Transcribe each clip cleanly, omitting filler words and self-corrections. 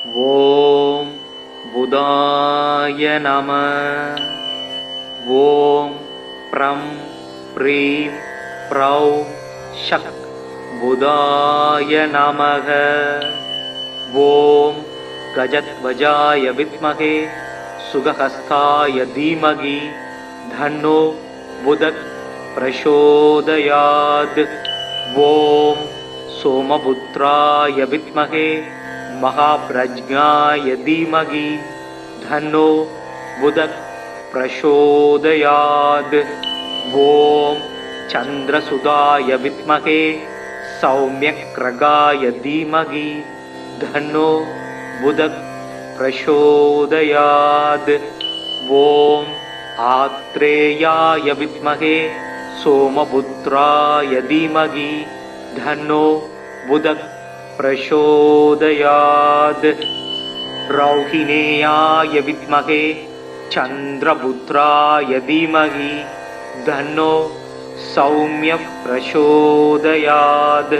ஓம் புதாய நம. ஓம் ப்ரம் ப்ரீம் ப்ரௌ ஷக் புதாய நமக. ஓம் கஜத்வஜாய வித்மகே சுகஹஸ்தாய தீமகி தன்னோ புதக் பிரசோதயாத். ஓம் சோமபுத்ராய வித்மகே महाप्रज्ञाय धीमहि धन्नो बुधः प्रचोदयात्. ओम चंद्रसुधाय विद्महे सौम्यग्रगाय धीमहि धन्नो बुधः प्रचोदयात्. ओम आत्रेयाय विद्महे सोमपुत्राय धीमहि धन्नो बुधः प्रचोदयात्. रौहिणेयाय विद्महे चंद्रपुत्राय धीमहि धन्नो सौम्य प्रचोदयात्.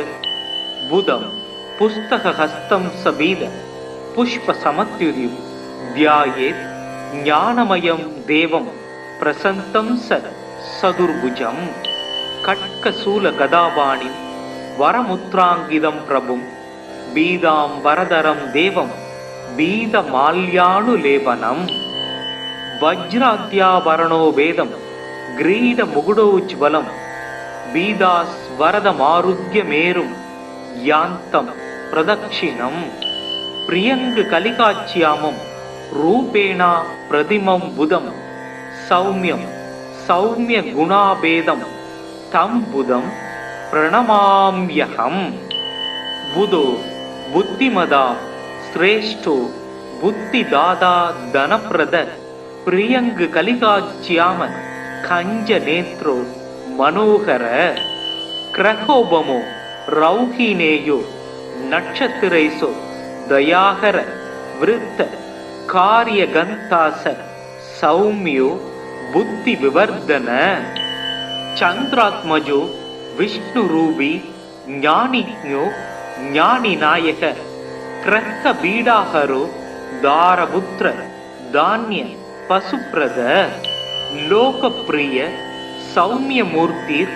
बुधं पुस्तकहस्तं सबीद पुष्पसमत्युदिं ध्यायेत् ज्ञानमयं देवं प्रसन्तं सदुर्भुजं. खड्गशूलगदापाणिं वरमुद्राङ्गितं प्रभुं बीदां वरदरं देवं बीदमाल्यानुलेपनं. वज्राद्याभरणो वेदं ग्रीडमुकुटोज्ज्वलं बीदास्वरदमारुह्यमेरुं यान्तं प्रदक्षिणं. प्रियङ्गकलिकाच्यामं रूपेण प्रतिमं बुधं सौम्यं सौम्यगुणाभेदं तं बुधं प्रणमाम्यहम्. बुधो बुद्धिमदा श्रेष्ठो बुद्धिदाता धनप्रद प्रियंग कलिकाच्याम कंजनेत्रो मनोहर. क्रहोपमो रौहिणेयो नक्षत्रेषु दयाहर वृत्त कार्यगन्तास सौम्यो बुद्धिविवर्धन. चंद्रात्मजो विष्णुरूपी ज्ञानिज्ञो ज्ञानिनायक क्रह्कबीडाहरो दारपुत्र धान्य पशुप्रद. लोकप्रिय सौम्यमूर्तिर्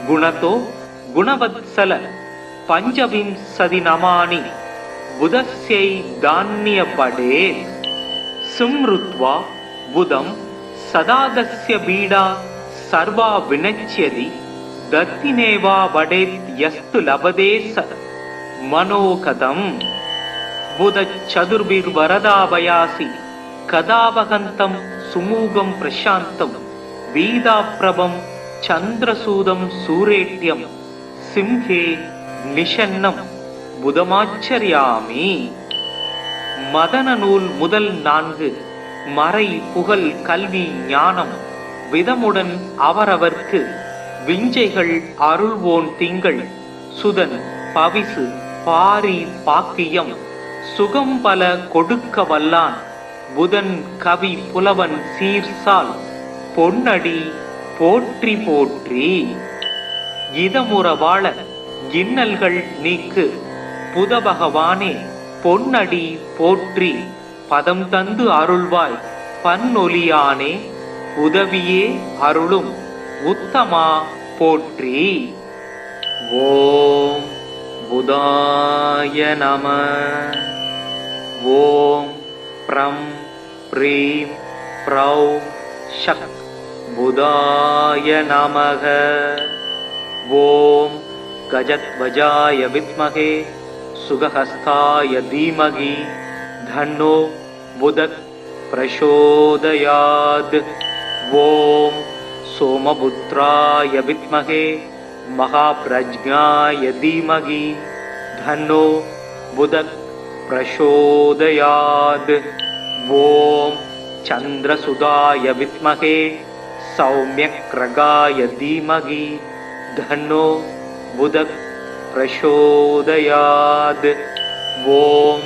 गुणतो गुणवत्सल पंचविंशतिनमानि बुधस्यै धान्यपडे. सुमृत्वा बुधं सदादस्य बीडा सर्वा विनश्यति दत्तिनेवा वडेत् यस्तु लभते स मनोकथं. बुधचतुर्भिर्वरदाभयासि कदावहन्तं सुमूगं प्रशान्तं वीदाप्रभं चन्द्रसूदं सूरेट्यं सिंहे निषन्नं புதமாச்சரியாமி. மதன நூல் முதல் 4 மறை புகழ் கல்வி ஞானம் விதமுடன் அவரவர்க்கு விஞ்சைகள் அருள்வோன் திங்கள் சுதன் பவிசு பாரி பாக்கியம் சுகம் பல கொடுக்க வல்லான் புதன் கவி புலவன் சீர்சால் பொன்னடி போற்றி போற்றி. இதமுற வாழ இன்னல்கள் நீக்கு புத பகவானே பொன்னடி போற்றி. பதம் தந்து அருள்வாய் பன்னொலியானே உதவியே அருளும் உத்தமா போற்றி. ஓம் புதாய நம. ஓம் ப்ரம் ப்ரீம் ப்ரௌ ஷக் புதாய நமக. ஓம் கஜத்வஜாய வித்மகே சுகஹஸ்தாய தீமகி தன்னோ புதக் பிரசோதயாத். ஓம் சோமபுத்ராய வித்மகே महाप्रज्ञाय धीमहि धन्नो बुधः प्रचोदयात्. ओम चंद्रसुधाय विद्महे सौम्यग्रगाय धीमहि धन्नो बुधः प्रचोदयात्. ओम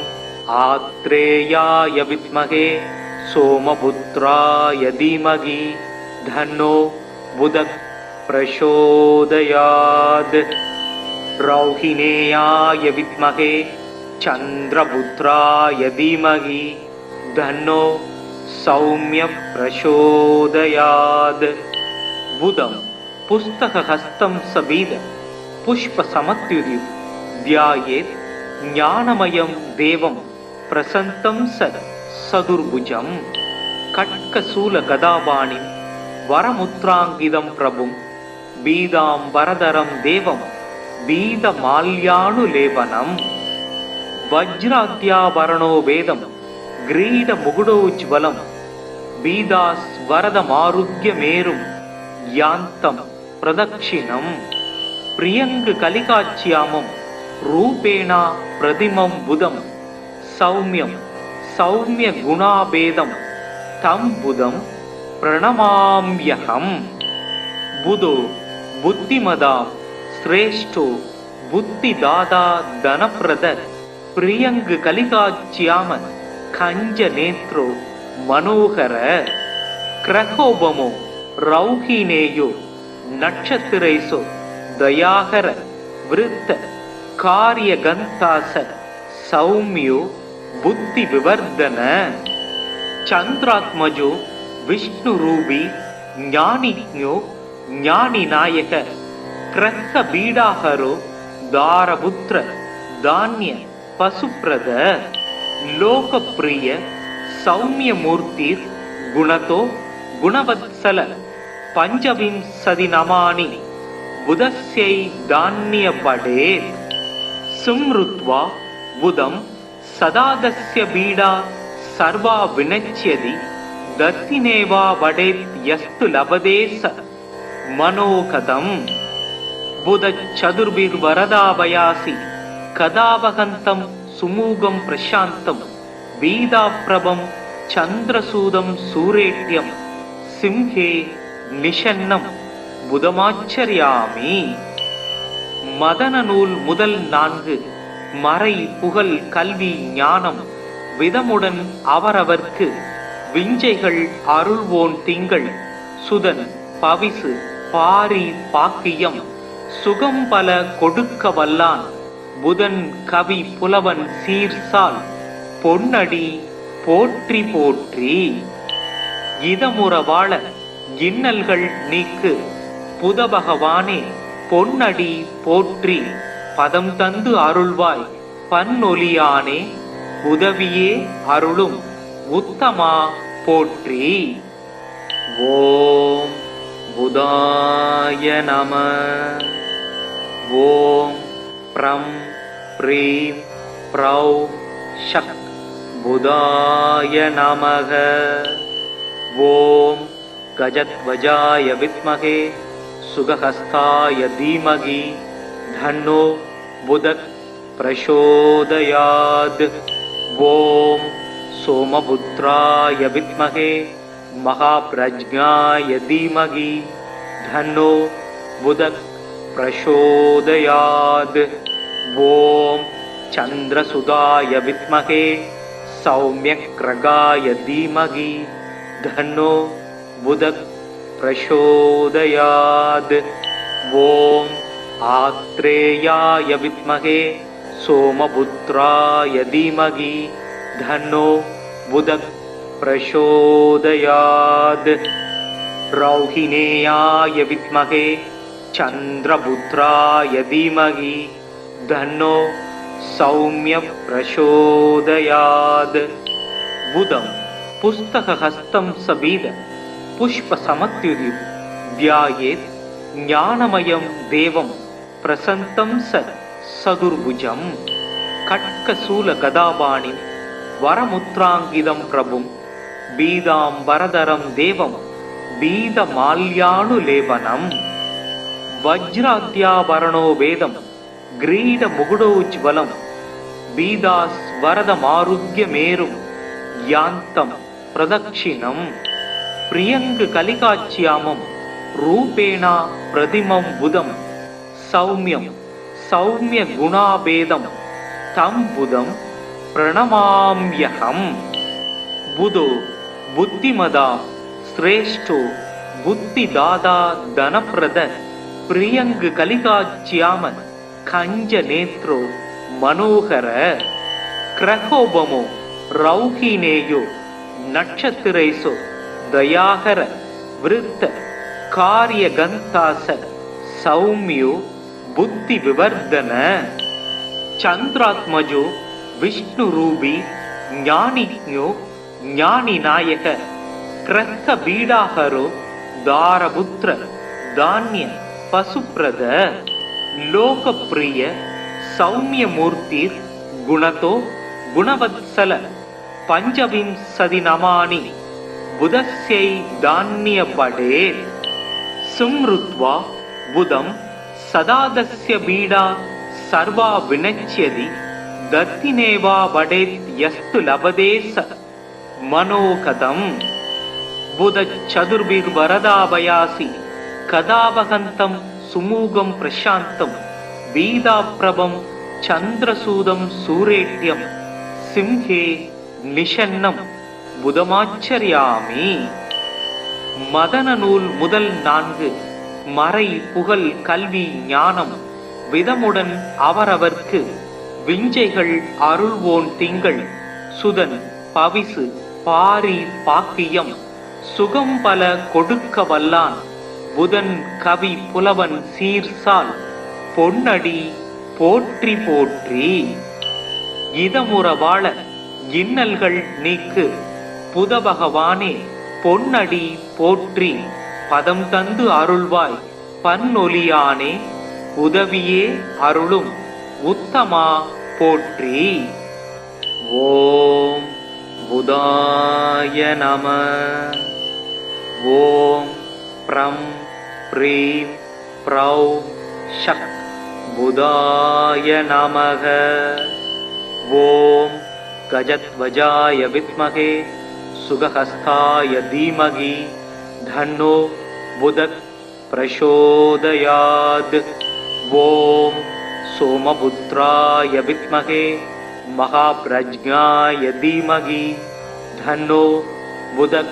आत्रेयाय विद्महे सोमपुत्राय धीमहि धन्नो बुधः प्रचोदयात्. रौहिणेयाय विद्महे चंद्रपुत्राय धीमहि धन्नो सौम्य प्रचोदयात् बुधं पुस्तकहस्तं सबीद पुष्पसमत्युदित ध्यायेत् ज्ञानमयं देवं प्रसन्तं सदुर्भुजं खड्गशूलगदापाणिं वरमुद्राङ्कितं प्रभुं बीदाम्बरधरं देवं बीदमाल्यानुलेपनं वज्राद्याभरणो वेदं ग्रीडमुकुटोज्ज्वलं बीदास्वरदमारुह्यमेरुं यान्तं प्रदक्षिणं प्रियङ्गकलिकाच्यामं रूपेण प्रतिमं बुधं सौम्यं सौम्यगुणाभेदं तं बुधं प्रणमाम्यहम् बुधो बुद्धिमदां श्रेष्ठो बुद्धिदाता धनप्रद प्रियङ्गकलिकाच्याम कञ्जनेत्रो मनोहर क्रकोपमो रौहिणेयो नक्षत्रेषु दयाकर वृत्त कार्यगन्तास सौम्यो बुद्धिविवर्धन चंद्रात्मजो विष्णुरूपी ज्ञानिज्ञो ज्ञानिनायक क्रह्कबीडाहरो दारपुत्र धान्य पशुप्रद लोकप्रिय सौम्यमूर्तिर् गुणतो गुणवत्सल पंचविंशतिनमानि बुधस्यै धान्यपडेत् सुमृत्वा बुधं सदादस्य बीडा सर्वा विनश्यति दत्तिनेवा वडेत् यस्तु लभते स मनोकथम् बुधचतुर्भिर्वरदाभयासि कदावहन्तं सुमूगं प्रशान्तं बीदाप्रभं चन्द्रसूदं सूरेट्यं सिंहे निषन्नं புதமாச்சரியாமி. மதன நூல் முதல் 4 மறை புகழ் கல்வி ஞானம் விதமுடன் அவரவர்க்கு விஞ்சைகள் அருள்வோன் திங்கள் சுதன் பவிசு பாரி பாக்கியம் சுகம் பல கொடுக்க வல்லான் புதன் கவி புலவன் சீர்சால் பொன்னடி போற்றி போற்றி. இதமுற வாழ இன்னல்கள் நீக்கு புத பகவானே பொன்னடி போற்றி பதம் தந்து அருள்வாய் பன்னொலியானே உதவியே அருளும் உத்தமா போற்றி. ஓம் புதாய நம. ஓம் ப்ரம் ப்ரீம் ப்ரௌ ஷக் புதாய நமக. ஓம் गजध्वजाय विद्महे सुगहस्ताय धीमहि धन्नो बुधः प्रचोदयात्. ओम सोमपुत्राय विद्महे महाप्रज्ञाय धीमहि धन्नो बुधः प्रचोदयात्. ओम चंद्रसुताय विद्महे सौम्यग्रगाय धीमहि धन्नो बुधः प्रचोदयात्. ओम आत्रेयाय विद्महे सोमपुत्राय धीमहि धन्नो बुधः प्रचोदयात्. रौहिणेयाय विद्महे चंद्रपुत्राय धीमहि धन्नो सौम्य प्रचोदयात्. बुधं पुस्तकहस्तं सबीद पुष्पसमत्युदित ध्यायेत् ज्ञानमयं देवं प्रसन्तं सदुर्भुजं खड्गशूलगदापाणिं वरमुद्राङ्कितं प्रभुं बीदाम्बरधरं देवं बीदमाल्यानुलेपनं वज्राद्याभरणो वेदं ग्रीडमुकुटोज्ज्वलं बीदास्वरदमारुह्यमेरुं यान्तं प्रदक्षिणं प्रियङ्गकलिकाच्यामं रूपेण प्रतिमं बुधं सौम्यं सौम्यगुणाभेदं तं बुधं प्रणमाम्यहम्. बुधो बुद्धिमदां श्रेष्ठो बुद्धिदाता धनप्रद प्रियङ्गकलिकाच्याम कञ्जनेत्रो मनोहर क्रहोबमो रौहिनेयो नक्षत्रेषु दयाकर वृत्त कार्यगन्तास सौम्यो बुद्धि विवर्धन चंद्रात्मजो विष्णुरूपी ज्ञानिज्ञो ज्ञानिनायक क्रह बीडाहरो दारपुत्र धान्य पशुप्रद लोकप्रिय सौम्यमूर्ति गुणतो गुणवत्सल पंचविंशति नमानि बुधस्यै धान्यपडे सुमृत्वा बुधं सदादस्य बीडा सर्वा विनच्यति दत्तिनेवा वडेत् यस्तु लभते स मनोकथम् बुध चतुर्भिर्वरदाभयासि कदावहन्तं सुमूगं प्रशान्तं बीदाप्रभं चन्द्रसूदं सूरेट्यं सिंहे निषन्नं புதமாச்சரியாமி. மதன நூல் முதல் 4 மறை புகழ் கல்வி ஞானம் விதமுடன் அவரவர்க்கு விஞ்சைகள் அருள்வோன் திங்கள் சுதன் பவிசு பாரி பாக்கியம் சுகம் பல கொடுக்க வல்லான் புதன் கவி புலவன் சீர்சால் பொன்னடி போற்றி போற்றி. இதமுற வாழ இன்னல்கள் நீக்கு புத பகவானே பொன்னடி போற்றி பதம் தந்து அருள்வாய் பன்னொலியானே உதவியே அருளும் உத்தமா போற்றி. ஓம் புதாய நம. ஓம் ப்ரம் ப்ரீம் ப்ரௌ ஷக் புதாய நமக. ஓம் गजध्वजाय विद्महे सुगहस्ताय धीमहि धन्नो बुधः प्रचोदयात्. ओम सोमपुत्राय विद्महे महाप्रज्ञाय धीमहि धन्नो बुधः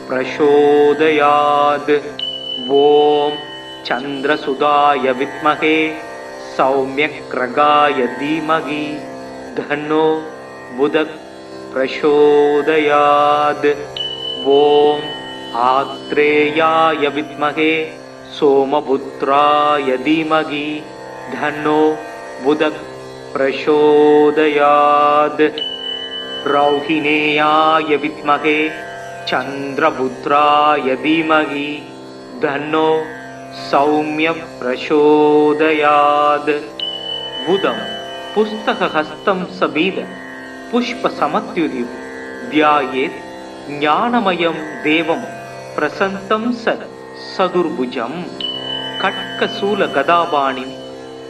प्रचोदयात्. ओम चंद्रसुताय विद्महे सौम्यग्रगाय धीमहि धन्नो बुधः प्रचोदयात्. ओम आत्रेयाय विद्महे सोमपुत्राय धीमहि धन्नो बुधः प्रचोदयात्. रौहिणेयाय विद्महे चंद्रपुत्राय धीमहि धन्नो सौम्य प्रचोदयात्. बुधं पुस्तकहस्तं सबीद पुष्प समत्युदि ध्यायेत् ज्ञानमयं देवं प्रसन्तं सदुर्भुजं खड्गशूल गदापाणिं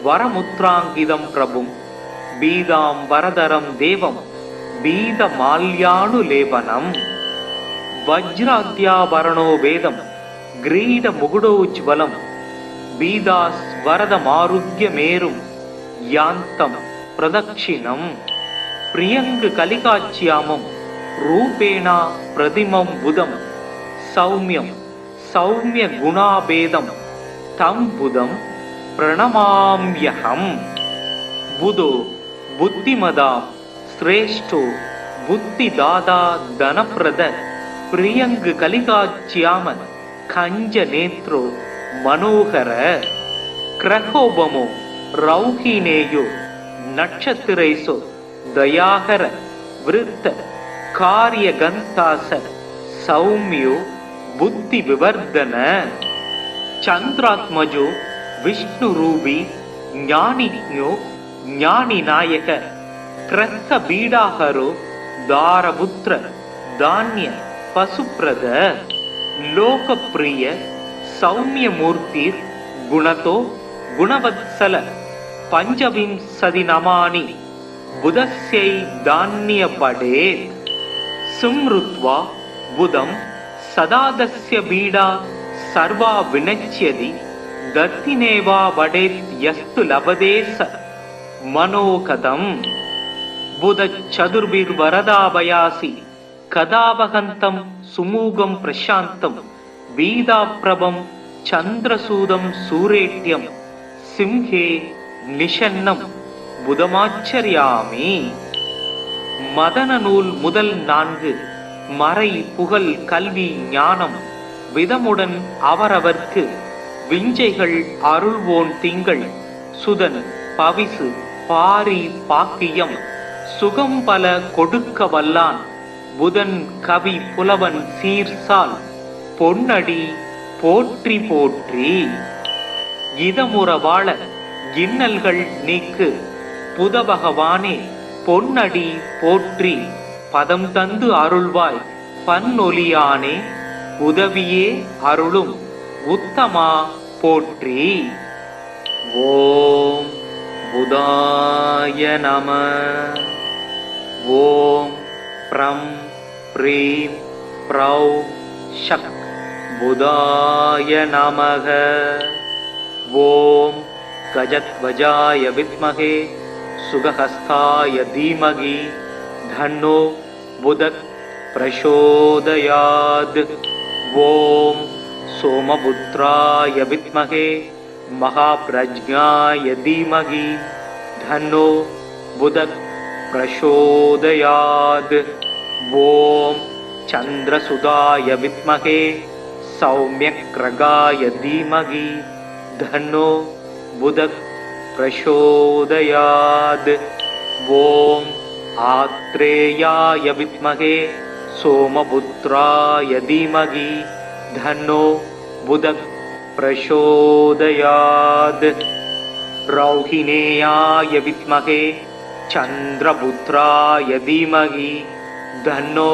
वरमुद्राङ्कितं प्रभुं बीदां वरदरं देवं बीदमाल्यानुलेपनं वज्राद्याभरणो वेदं ग्रीडमुकुटोज्ज्वलं बीदास्वरदमारुह्यमेरुं यान्तं प्रदक्षिणं प्रियंग कलिकाच्यामं रूपेणा प्रतिमं बुधं सौम्यं सौम्य गुणाभेदं तं बुधं प्रणमाम्यहम्. बुधो बुद्धिमदां श्रेष्ठो बुद्धिदाता धनप्रद प्रियंग कलिकाच्याम कंज नेत्रो मनोहर क्रहोबमो रौहिणेयो नक्षत्रेषु दयाकर वृत्त कार्यगन्तास सौम्यो बुद्धि विवर्धन चंद्रात्मजो विष्णुरूपी ज्ञानिज्ञो ज्ञानिनायक क्रह बीडाहरो दारपुत्र धान्य पशुप्रद लोकप्रिय सौम्यमूर्ति गुणतो गुणवत्सल पंचविंशति नमानि बुधस्यै धान्यपडे सुमृत्वा बुधं सदादस्य बीडा सर्वा विनच्यति दत्तिनेवा वडेत् यस्तु लभते स मनोकथम्. बुध चतुर्भिर्वरदाभयासि कदावहन्तं सुमूगं प्रशान्तं बीदाप्रभं चन्द्रसूदं सूरेट्यं सिंहे निषन्नं बुधमाचर्यामि. மதன நூல் முதல் 4 மறை புகழ் கல்வி ஞானம் விதமுடன் அவரவர்க்கு விஞ்சைகள் அருள்வோன் திங்கள் சுதன் பவிசு பாரி பாக்கியம் சுகம் பல கொடுக்க வல்லான் புதன் கவி புலவன் சீர்சால் பொன்னடி போற்றி போற்றி. இதமுற வாழ இன்னல்கள் நீக்கு புதபகவானே பொன்னடி போற்றி பதம் தந்து அருள்வாய் பன்னொலியானே உதவியே அருளும் உத்தமா போற்றி. ஓம் புதாய நம. ஓம் ப்ரம் ப்ரீம் ப்ரௌ ஷக் புதாய நமக. ஓம் கஜத்வஜாய வித்மகே சுகஹஸ்தாய தீமகி தன்னோ புதக் பிரசோதயாத். ஓம் சோமபுத்ராய வித்மகே மகாப்ரஜ்ஞாய தீமகி தன்னோ புதக் பிரசோதயாத். ஓம் சந்திரசுதாய வித்மகே சௌம்யக்ரகாய தீமகி தன்னோ புதக் பிரசோதயாத். ஓம் ஆத்ரேயாய வித்மகே சோமபுத்ராய தீமகி தன்னோ புதக் பிரசோதயாத். ரௌஹிணேயாய வித்மகே சந்திரபுத்ராய தீமகி தன்னோ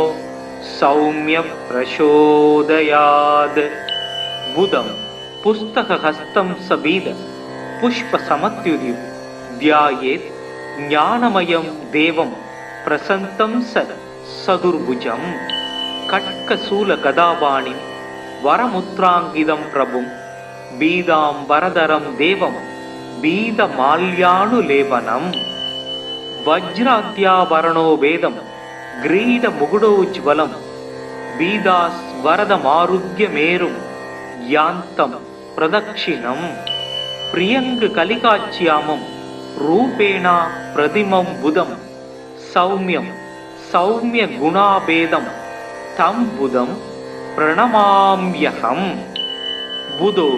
சௌம்ய பிரசோதயாத். புதம் புஸ்தகஹஸ்தம் சபீத புஷ்பசமத்யுதி த்யாயேத் ஞானமயம் தேவம் பிரசந்தம் சதுர்புஜம். கட்கசூல கதாபாணி வரமுத்ராங்கிதம் பிரபும் பீதாம் வரதரம் தேவம் பீதமால்யானுலேபனம். வஜ்ராத்யாபரணோ வேதம் கிரீட முகுடோஜ்வலம் பீதாஸ் வரதமாருக்யமேரும் யாந்தம் பிரதக்ஷிணம். பிரியங்கு கலிகாச்சியாமம் ரூபேணா பிரதிமம் புதம் சௌமியம் சௌமிய குணாபேதம் தம் புதம் பிரணமாம்யகம். புதோ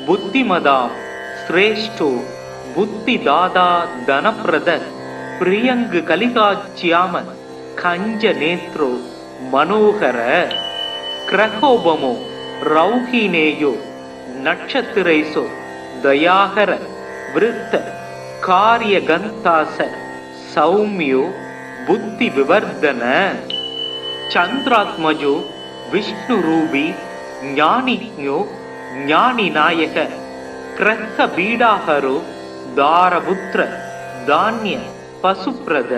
புத்திமதாம் ஸ்ரேஷ்டோ புத்திதாதா தனப்பிரத பிரியங்கு கலிகாச்சியாம கஞ்ச நேத்ரோ மனோகர. கிரகோபமோ ரௌஹினேயோ நட்சத்திரைசோ தயாகர விருத்த காரியகந்தாச சௌமியோ புத்தி விவர்தன. சந்திராத்மஜோ விஷ்ணு ரூபி ஞானிஞோ ஞானி நாயக கிரக பீடாகரோ தாரபுத்திர தானிய பசுப்ரத.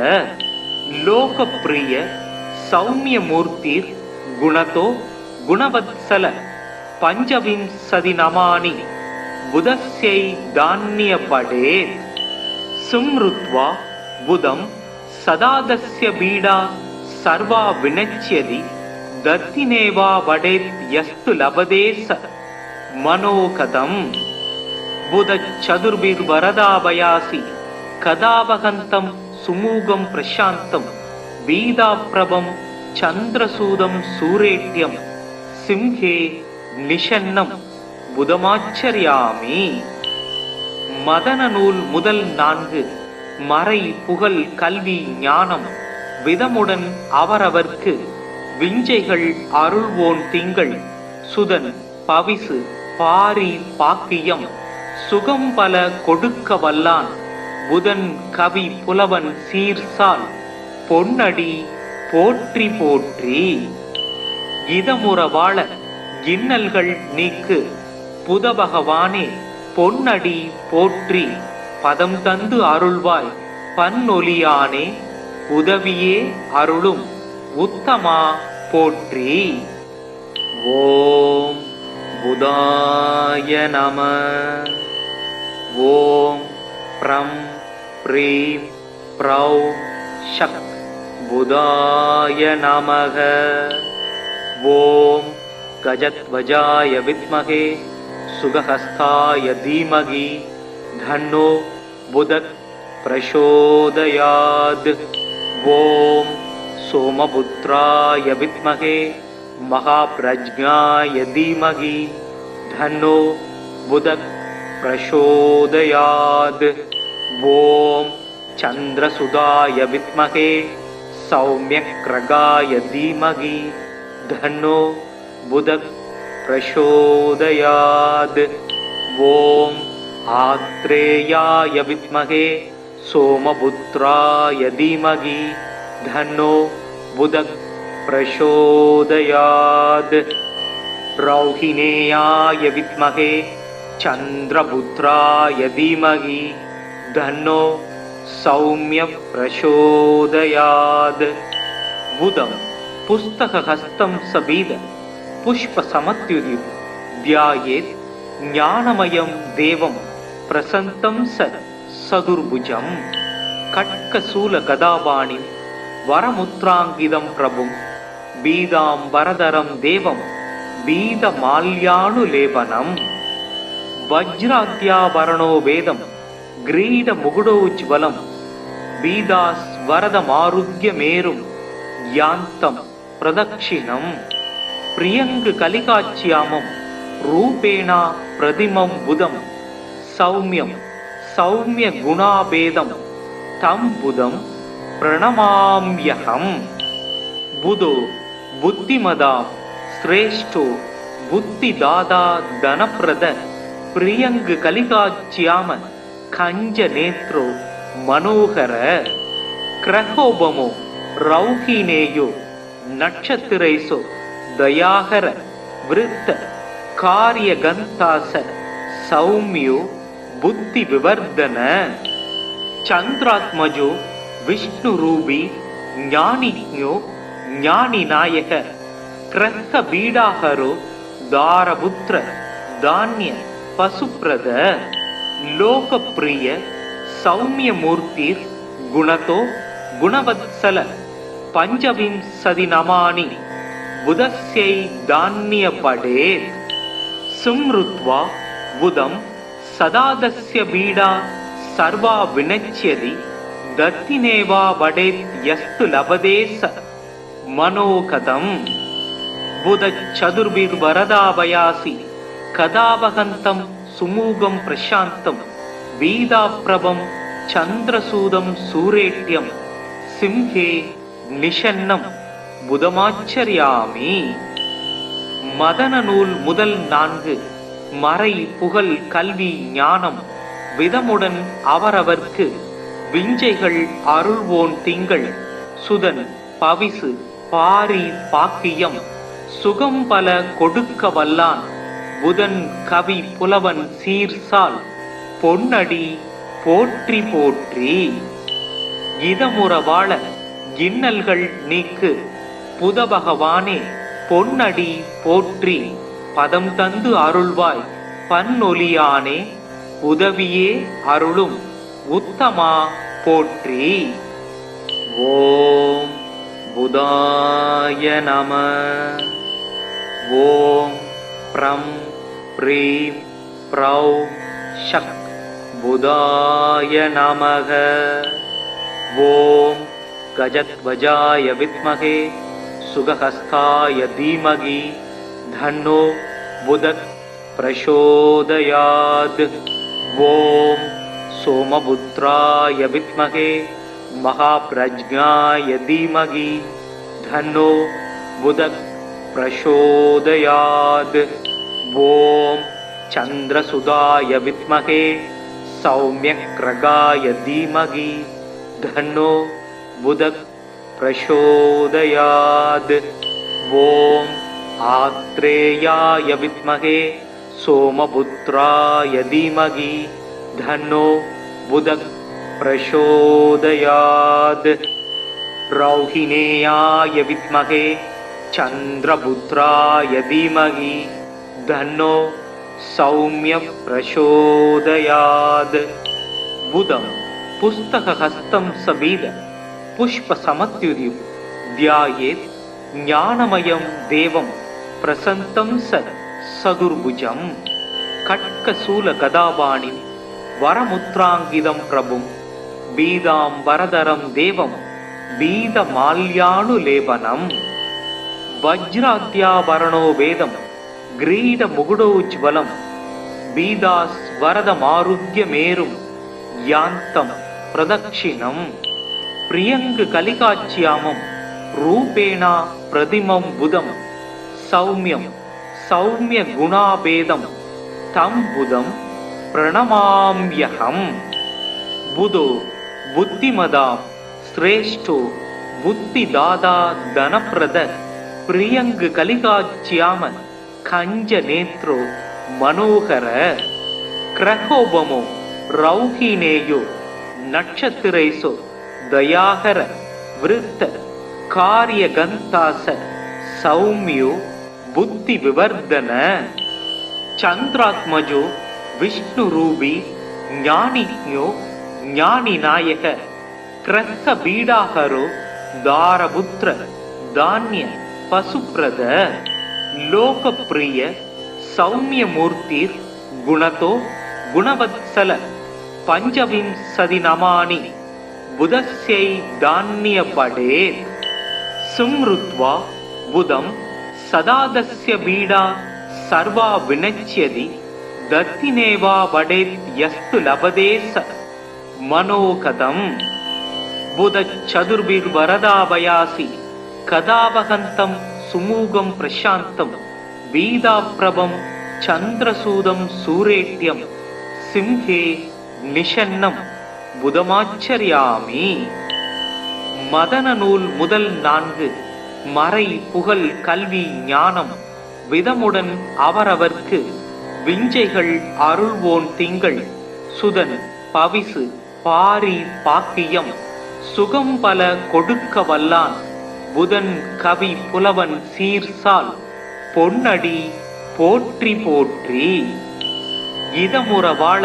லோகப்பிரிய சௌமியமூர்த்திர் குணதோ குணவத்சல பஞ்சவிம்சதி நமானி புதஸ்யை தானிய படேத். சும்ருத்வா புதம் சதாதஸ்ய பீடா சர்வா வினச்யதி தத்தினேவா வடேத் யஸ்து லபதேச மனோகதம். புதச் சதுர்பிர் வரதாபயாசி கதாபகந்தம் சுமூகம் பிரசாந்தம் வீதாப்ரபம் சந்திரசூதம் சூரேட்யம் சிம்ஹே நிஷன்னம் புதமாச்சரியாமி. மதன நூல் முதல் 4 மறை புகழ் கல்வி ஞானம் விதமுடன் அவரவர்க்கு விஞ்சைகள் அருள்வோன் திங்கள் சுதன் பவிசு பாரி பாக்கியம் சுகம் பல கொடுக்க வல்லான் புதன் கவி புலவன் சீர்சால் பொன்னடி போற்றி போற்றி. இதமுற வாழ இன்னல்கள் நீக்கு புதபகவானே பொன்னடி போற்றி பதம் தந்து அருள்வாய் பன்னொலியானே உதவியே அருளும் உத்தமா போற்றி. ஓம் புதாய நம. ஓம் ப்ரம் ப்ரீம் ப்ரௌ ஷக் புதாய நமக. ஓம் கஜத்வஜாய வித்மகே சுகஹஸ்தாய தீமகி தன்னோ புதக் பிரசோதயாத். ஓம் சோமபுத்ராய வித்மகே மகாப்ரஜ்ஞாய தீமகி தன்னோ புதக் பிரசோதயாத். ஓம் சந்திரசுதாய வித்மகே சௌமியக்ரகாய தீமகி தன்னோ புதக் பிரசோதயாத். ஓம் ஆத்ரேயாய வித்மகே சோமபுத்ராய தீமகி தன்னோ புதக் பிரசோதயாத். ரௌஹிணேயாய வித்மகே சந்திரபுத்ராய தீமகி தன்னோ சௌமிய பிரசோதயாத். புதம் புஸ்தகஹஸ்தம் சபீத புஷ்பசமத்யுதி த்யாயேத் ஞானமயம் தேவம் பிரசந்தம் சதுர்புஜம். கட்கசூல கதாபாணி வரமுத்ராங்கிதம் பிரபும் பீதாம்பரதரம் தேவம் பீதமால்யானுலேபனம். வஜ்ராத்யாபரணோ வேதம் கிரீட முகுடோஜ்வலம் பீதாஸ்வரதமாருக்யமேரும் யாந்தம் பிரதக்ஷிணம். பிரியங்கு கலிகாச்சியாமம் ரூபேணா பிரதிமம் புதம் சௌமியம் சௌமிய குணாபேதம் தம் புதம் பிரணமாம்யகம். புதோ புத்திமதாம் ஸ்ரேஷ்டோ புத்திதாதா தனப்பிரத பிரியங்கு கலிகாச்சியாம கஞ்ச நேத்ரோ மனோகர. கிரகோபமோ ரௌஹினேயோ நட்சத்திரைசோ தயாகர விருத்த காரியகந்தாச சௌமியோ புத்தி விவர்தன. சந்திராத்மஜோ விஷ்ணுரூபி ஞானிஜ்ஞோ ஞானிநாயக கிரக பீடாகரோ தாரபுத்திர தானிய பசுப்ரத. லோகப்பிரிய சௌமியமூர்த்திர் குணதோ குணவத்சல பஞ்சவிம்சதி நமானி புதஸ்யை தான்ய படேத். சும்ருத்வா புதம் சதாதஸ்ய பீடா சர்வா வினச்யதி தத்தினேவா வடேத் யஸ்து லபதேச மனோகதம். புதச்சதுர்பிர் வரதாபயாசி கதாவகந்தம் சுமூகம் பிரசாந்தம் வீதாப்ரபம் சந்திரசூதம் சூரேட்யம் சிம்ஹே நிஷன்னம் புதமாச்சரியாமி. மதன நூல் முதல் 4 மறை புகழ் கல்வி ஞானம் விதமுடன் அவரவர்க்கு விஞ்சைகள் அருள்வோன் திங்கள் சுதன் பவிசு பாரி பாக்கியம் சுகம் பல கொடுக்க வல்லான் புதன் கவி புலவன் சீர்சால் பொன்னடி போற்றி போற்றி. இதமுற வாழ இன்னல்கள் நீக்கு புத பகவானே பொன்னடி போற்றி. பதம் தந்து அருள்வாய் பன்னொலியானே உதவியே அருளும் உத்தமா போற்றி. ஓம் புதாய நம. ஓம் ப்ரம் ப்ரீம் ப்ரௌ ஷக் புதாய நமக. ஓம் கஜத்வஜாய வித்மகே சுகஹஸ்தாய தீமகி தன்னோ புதக் பிரசோதயாத். ஓம் சோமபுத்ராய வித்மகே மகாப்ரஜ்ஞாய தீமகி தன்னோ புதக் பிரசோதயாத். ஓம் சந்திரசுதாய வித்மகே சௌமியக்ரகாய தீமகி தன்னோ புதக் பிரசோதயாத். ஓம் ஆத்ரேயாய வித்மகே சோமபுத்ராய தீமகி தன்னோ புதக் பிரசோதயாத். ரௌஹிணேயாய வித்மகே சந்திரபுத்ராய தீமகி தன்னோ சௌமிய பிரசோதயாத். புதம் புஸ்தகஹஸ்தம் சபீத புஷ்பசமத்யுதி த்யாயேத் ஞானமயம் தேவம் பிரசந்தம் சதுர்புஜம். கட்கசூல கதாபாணி வரமுத்ராங்கிதம் பிரபும் பீதாம்பரதரம் தேவம் பீத மால்யானுலேபனம் வஜ்ராத்யாபரணோ வேதம் கிரீட முகுடோஜ்வலம் பீதாஸ்வரத மாருத்ய மேரும் யாந்தம் பிரதக்ஷிணம் பிரியங்கு கலிகாச்சியாமம் ரூபேணா பிரதிமம் புதம் சௌமியம் சௌமிய குணாபேதம் தம் புதம் பிரணமாம்யகம். புதோ புத்திமதாம் ஸ்ரேஷ்டோ புத்திதாதா தனப்பிரத பிரியங்கு கலிகாச்சியாம கஞ்ச நேத்ரோ மனோகர கிரகோபமோ ரௌஹினேயோ நட்சத்திரைசோ தயாகர விருத்த காரியகந்தாச சௌமியோ புத்தி விவர்தன சந்திராத்மஜோ விஷ்ணு ரூபி ஞானிஞோ ஞானி நாயக கிரக பீடாகரோ தாரபுத்திர தானிய பசுப்ரத லோகப்பிரிய சௌமியமூர்த்திர் குணதோ குணவத்சல பஞ்சவிம்சதி நமானி புதஸ்யை தானிய படேத் சும்ருத்வா புதம் சதாதஸ்ய பீடா சர்வா வினச்யதி தத்தினேவா படேத் யஸ்து லபதேச மனோகதம். புத சதுர்பிர் வரதாபயாசி கதாபகந்தம் சுமூகம் பிரசாந்தம் வீதாப்ரபம் சந்திரசூதம் சூரேட்யம் சிம்ஹே நிஷன்னம் புதமாச்சரியாமி. மதன நூல் முதல் 4 மறை புகழ் கல்வி ஞானம் விதமுடன் அவரவர்க்கு விஞ்சைகள் அருள்வோன் திங்கள் சுதன் பவிசு பாரி பாக்கியம் சுகம் பல கொடுக்க வல்லான் புதன் கவி புலவன் சீர்சால் பொன்னடி போற்றி போற்றி. இதமுற வாழ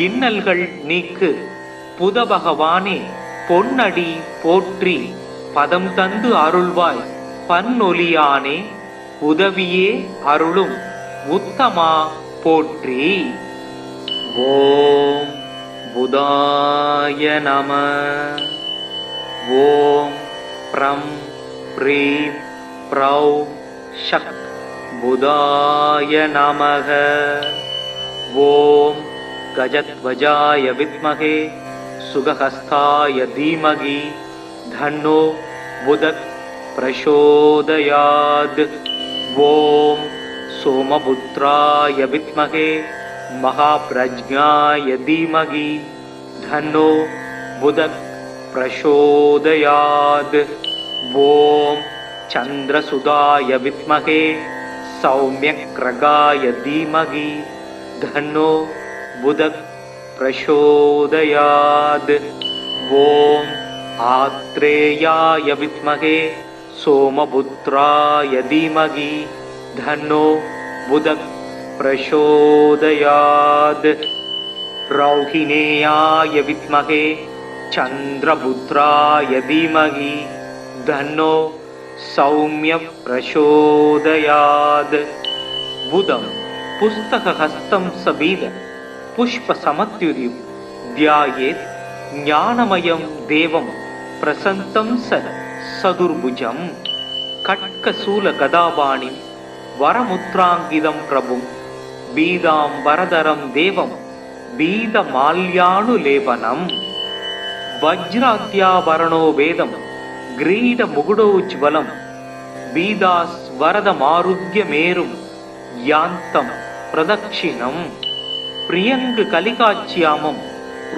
இன்னல்கள் நீக்கு புத பகவானே பொன்னடி போற்றி பதம் தந்து அருள்வாய் பன்னொலியானே உதவியே அருளும் உத்தமா போற்றி. ஓம் புதாய நம. ஓம் ப்ரம் ப்ரீம் ப்ரௌ ஷக் புதாய நமக. ஓம் கஜத்வஜாய வித்மகே சுகஹஸ்தாய தீமகி தன்னோ புதக் பிரசோதயாத். ஓம் சோமபுத்ராய வித்மகே மகாப்ரஜ்ஞாய தீமகி தன்னோ புதக் பிரசோதயாத். ஓம் சந்திரசுதாய வித்மகே சௌமியக்ரகாய தீமகி தன்னோ புதக் பிரசோதயாத். ஓம் ஆத்ரேயாய வித்மகே சோமபுத்ராய தீமகி தன்னோ புதக் பிரசோதயாத். ரௌஹிணேயாய வித்மகே சந்திரபுத்ராய தீமகி தன்னோ சௌமிய பிரசோதயாத். புதம் புஸ்தகஹஸ்தம் சபீத புஷ்ப சமத்யுதிம் தியாயேத் ஞானமயம் தேவம் பிரசந்தம் சதுர்புஜம். கட்கசூல கதாபாணிம் வரமுத்ராங்கிதம் பிரபும் பீதாம் வரதரம் தேவம் பீத மால்யானுலேபனம். வஜ்ராத்யாபரணோ வேதம் கிரீட முகுடோஜ்வலம் பீதாஸ்வரத மாருத்ய மேரும் யாந்தம் பிரதக்ஷிணம் பிரியங்கு கலிகாச்சியாமம்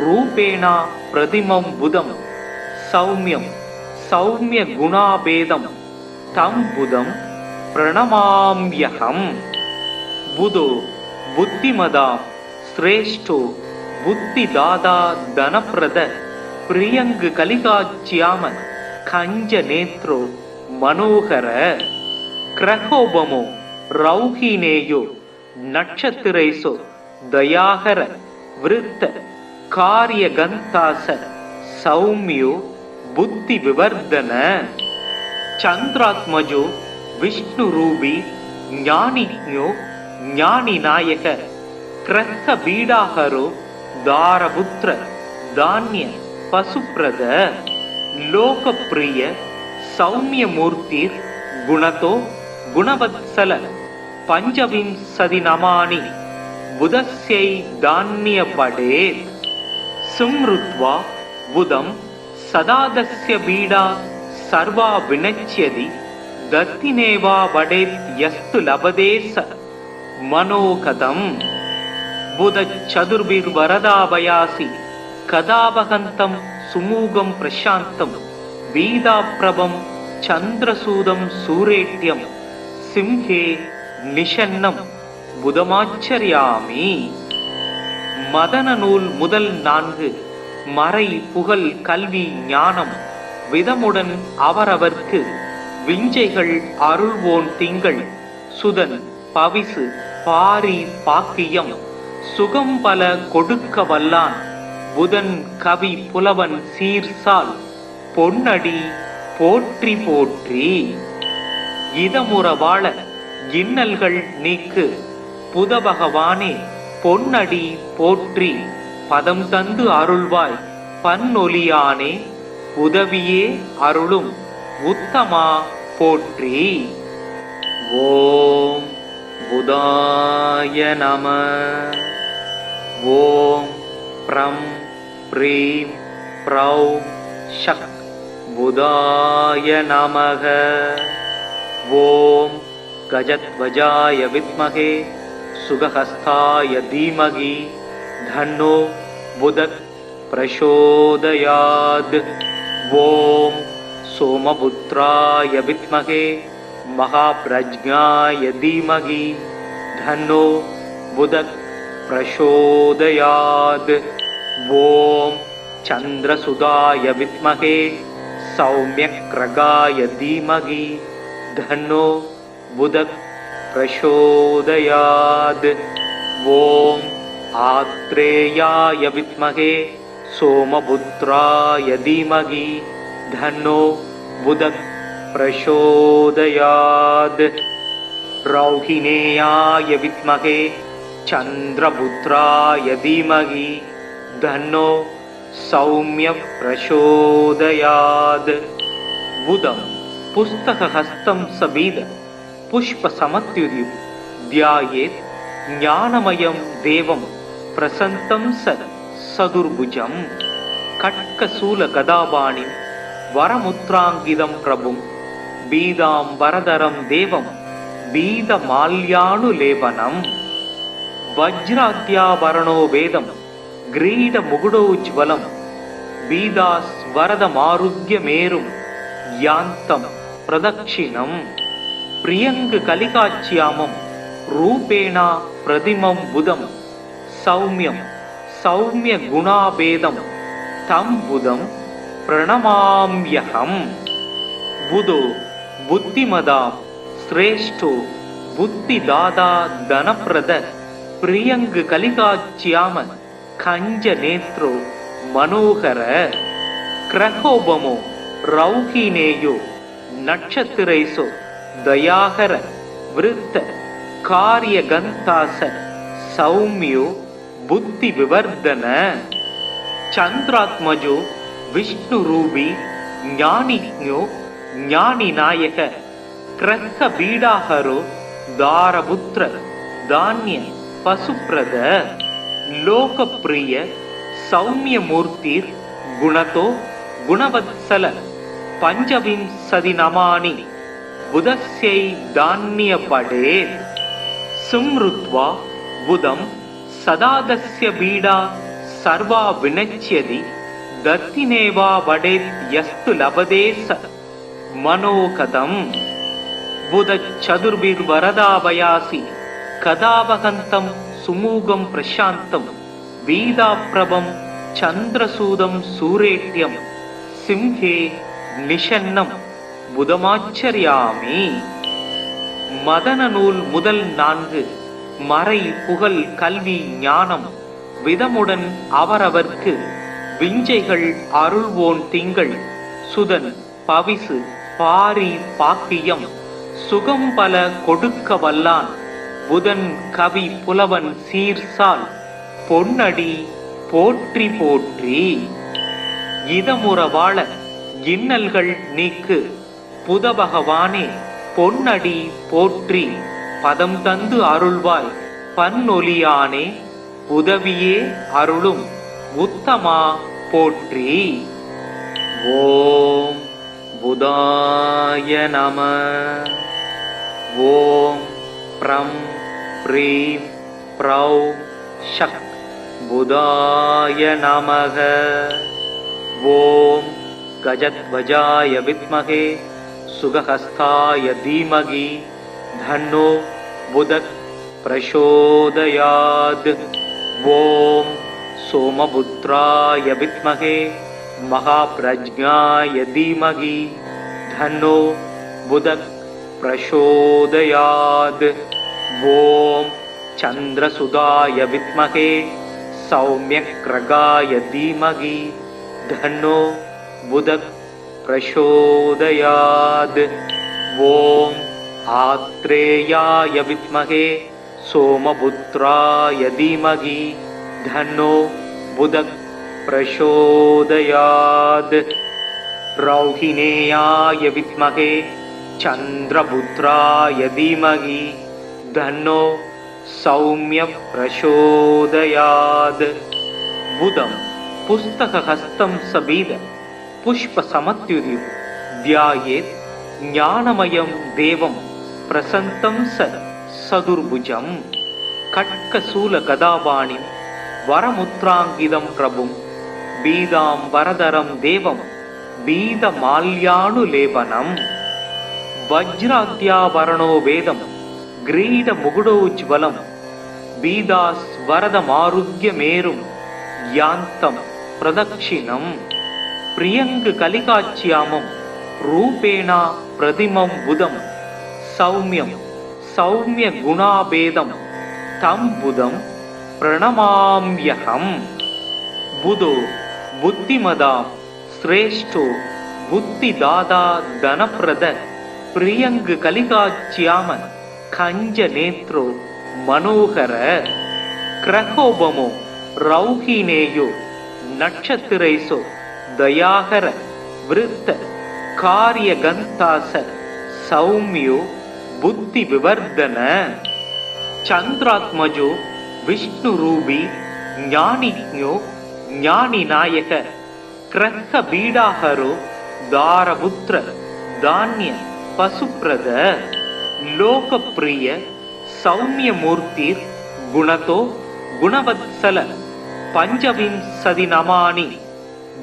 ரூபேணா பிரதிமம் புதம் சௌமியம் சௌமிய குணாபேதம் தம் புதம் பிரணமாம்யகம். புதோ புத்திமதாம் ஸ்ரேஷ்டோ புத்திதாதா தனப்பிரத பிரியங்கு கலிகாச்சியாம கஞ்ச நேத்ரோ மனோகர கிரகோபமோ ரௌஹினேயோ நட்சத்திரைசோ தயாகர விருத்த காரியகந்தாச சௌமியோ புத்தி விவர்தன. சந்திராத்மஜோ விஷ்ணு ரூபி ஞானிஞோ ஞானி நாயக கிரக பீடாகரோ தாரபுத்திர தானிய பசுப்ரத லோகப்பிரிய சௌமியமூர்த்திர் குணதோ குணவத்சல பஞ்சவிம்சதி நமானி புதஸ்யை தான்யபடேத் சும்ருத்வா புதம் சதாதஸ்ய பீடா சர்வா வினச்யதி தத்தினேவா வடேத் யஸ்து லபதேச மனோகதம் புதச்சதுர்பிர்வரதாபயாசி கதாபகந்தம் சுமூகம் பிரசாந்தம் வீதாப்ரபம் சந்திரசூதம் சூரேட்யம் சிம்ஹே நிஷன்னம் புதமாச்சரியாமி. மதன நூல் முதல் 4 மறை புகழ் கல்வி ஞானம் விதமுடன் அவரவர்க்கு விஞ்சைகள் அருள்வோன் திங்கள் சுதன் பவிசு பாரி பாக்கியம் சுகம் பல கொடுக்க வல்லான் புதன் கவி புலவன் சீர்சால் பொன்னடி போற்றி போற்றி. இதமுற வாழ இன்னல்கள் நீக்கு புதபகவானே பொன்னடி போற்றி பதம் தந்து அருள்வாய் பன்னொலியானே உதவியே அருளும் உத்தமா போற்றி. ஓம் புதாய நம. ஓம் ப்ரம் ப்ரீம் ப்ரௌம் ஷக் புதாய நமக. ஓம் கஜத்வஜாய வித்மகே சுகஹஸ்தாய தீமகி தன்னோ புதக் பிரசோதயாத். ஓம் சோமபுத்ராய வித்மகே மகாப்ரஜ்ஞாய தீமகி தன்னோ புதக் பிரசோதயாத். ஓம் சந்திரசுதாய வித்மகே சௌமியக்ரகாய தீமகி தன்னோ புதக் பிரசோதயாத். ஓம் ஆத்ரேயாய வித்மகே சோமபுத்ராய தீமகி தன்னோ புதக் பிரசோதயாத். ரௌஹிணேயாய வித்மகே சந்திரபுத்ராய தீமகி தன்னோ சௌமிய பிரசோதயாத். புதம் புஸ்தகஹஸ்தம் சபீத புஷ்ப சமத்யுதி தியாயேத் ஞானமயம் தேவம் பிரசந்தம் சதுர்புஜம். கட்கசூல கதாபாணி வரமுத்ராங்கிதம் பிரபும் பீதாம் வரதரம் தேவம் பீத மால்யானுலேபனம். வஜ்ராத்யாபரணோ வேதம் கிரீட முகுடோஜ்வலம் பீதாஸ் வரதமாருக்ய மேரும் யாந்தம் பிரதக்ஷிணம். பிரியங்கு கலிகாச்சியாமம் ரூபேணா பிரதிமம் புதம் சௌமியம் சௌமிய குணாபேதம் தம் புதம் பிரணமாம்யகம். புதோ புத்திமதாம் சிரேஷ்டோ புத்திதாதா தனப்பிரத பிரியங்கு கலிகாச்சியாம கஞ்ச நேத்ரோ மனோகர. கிரகோபமோ ரௌஹினேயோ நட்சத்திரைசோ தயாகர விருத்த காரிய கந்தாச சௌமியோ புத்தி விவர்தன. சந்திராத்மஜோ விஷ்ணு ரூபி ஞானிஞோ ஞானி நாயக கிரக பீடாஹரோ தாரபுத்திர தானிய பசுப்ரத. லோகப்பிரிய சௌமியமூர்த்திர் குணதோ குணவத்சல பஞ்சவிம்சதி நமானி புதஸ்யை தான்யபடேத். சும்ருத்வா புதம் சதாதஸ்ய பீடா சர்வா வினச்யதி தத்தினேவா வடேத் யஸ்து லபதேச மனோகதம். புதச்சதுர்பிர்வரதாபயாசி கதாபகந்தம் சுமூகம் பிரசாந்தம் வீதாப்ரபம் சந்திரசூதம் சூரேட்யம் சிம்ஹே நிஷன்னம் புதமாச்சரியாமி. மதன நூல் முதல் 4 மறை புகழ் கல்வி ஞானம் விதமுடன் அவரவர்க்கு விஞ்சைகள் அருள்வோன் திங்கள் சுதன் பவிசு பாரி பாக்கியம் சுகம் பல கொடுக்க வல்லான் புதன் கவி புலவன் சீர்சால் பொன்னடி போற்றி போற்றி. இதமுற வாழ இன்னல்கள் நீக்கு புத பகவானே பொன்னடி போற்றி பதம் தந்து அருள்வாய் பன்னொலியானே உதவியே அருளும் உத்தமா போற்றி. ஓம் புதாய நம. ஓம் ப்ரம் ப்ரீம் ப்ரௌ ஷக் புதாய நமக. ஓம் கஜத்வஜாய வித்மகே சுகஹஸ்தாய தீமகி தன்னோ புதக் பிரசோதயாத். ஓம் சோமபுத்ராய வித்மகே மகாப்ரஜ்ஞாய தீமகி தன்னோ புதக் பிரசோதயாத். ஓம் சந்திரசுதாய வித்மகே சௌமியக்ரகாய தீமகி தன்னோ புதக் பிரசோதயாத். ஓம் ஆத்ரேயாய வித்மகே சோமபுத்ராய தீமகி தன்னோ புதக் பிரசோதயாத். ரௌஹிணேயாய வித்மகே சந்திரபுத்ராய தீமகி தன்னோ சௌமிய பிரசோதயாத். புதம் புஸ்தகஹஸ்தம் சபீத புஷ்ப சமத்யுதிம் தியாயேத் ஞானமயம் தேவம் பிரசந்தம் சதுர்புஜம். கட்கசூல கதாபாணிம் வரமுத்ராங்கிதம் பிரபும் பீதாம் வரதரம் தேவம் பீத மால்யானுலேபனம். வஜ்ராத்யாபரணோ வேதம் கிரீட முகுடோஜ்வலம் பீதாஸ் வரத மாருக்ய மேரும் யாந்தம் பிரதக்ஷிணம். பிரியங்கு கலிகாட்சியாமம் ரூபேணா பிரதிமம் புதம் சௌமியம் சௌமிய குணாபேதம் தம் புதம் பிரணமாம்யகம். புதோ புத்திமதாம் ஸ்ரேஷ்டோ புத்திதாதா தனப்பிரத பிரியங்கு கலிகாட்சியாம கஞ்ச நேத்ரோ மனோகர. கிரகோபமோ ரௌஹினேயோ நட்சத்திரைசோ தயாகர விருத்த காரியகந்தாச சௌமியோ புத்தி விவர்தன. சந்திராத்மஜோ விஷ்ணு ரூபி ஞானிஜ்ஞோ ஞானி நாயக கிரக பீடாஹரோ தாரபுத்திர தானிய பசுப்ரத. லோகப்பிரிய சௌமிய மூர்த்திர் குணதோ குணவத்சல பஞ்சவிம்சதி நமானி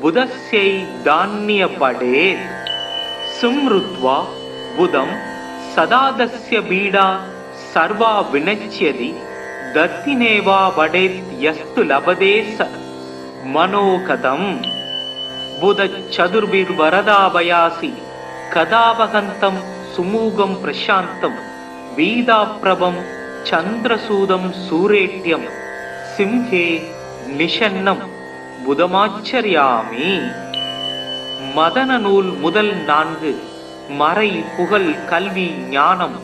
புதஸ்யை தானிய படேத். சும்ருத்வா புதம் சதாதஸ்ய பீடா சர்வா வினச்யதி தத்தினேவா படேத் யஸ்து லபதேச மனோகதம். புத சதுர்பிர் வரதாபயாசி கதாபகந்தம் சுமூகம் பிரசாந்தம் வீதாப்ரபம் சந்திரசூதம் சூரேட்யம் சிம்ஹே நிஷன்னம் புதமாச்சரியாமி. மதன நூல் முதல் 4 மறை புகழ் கல்வி ஞானம்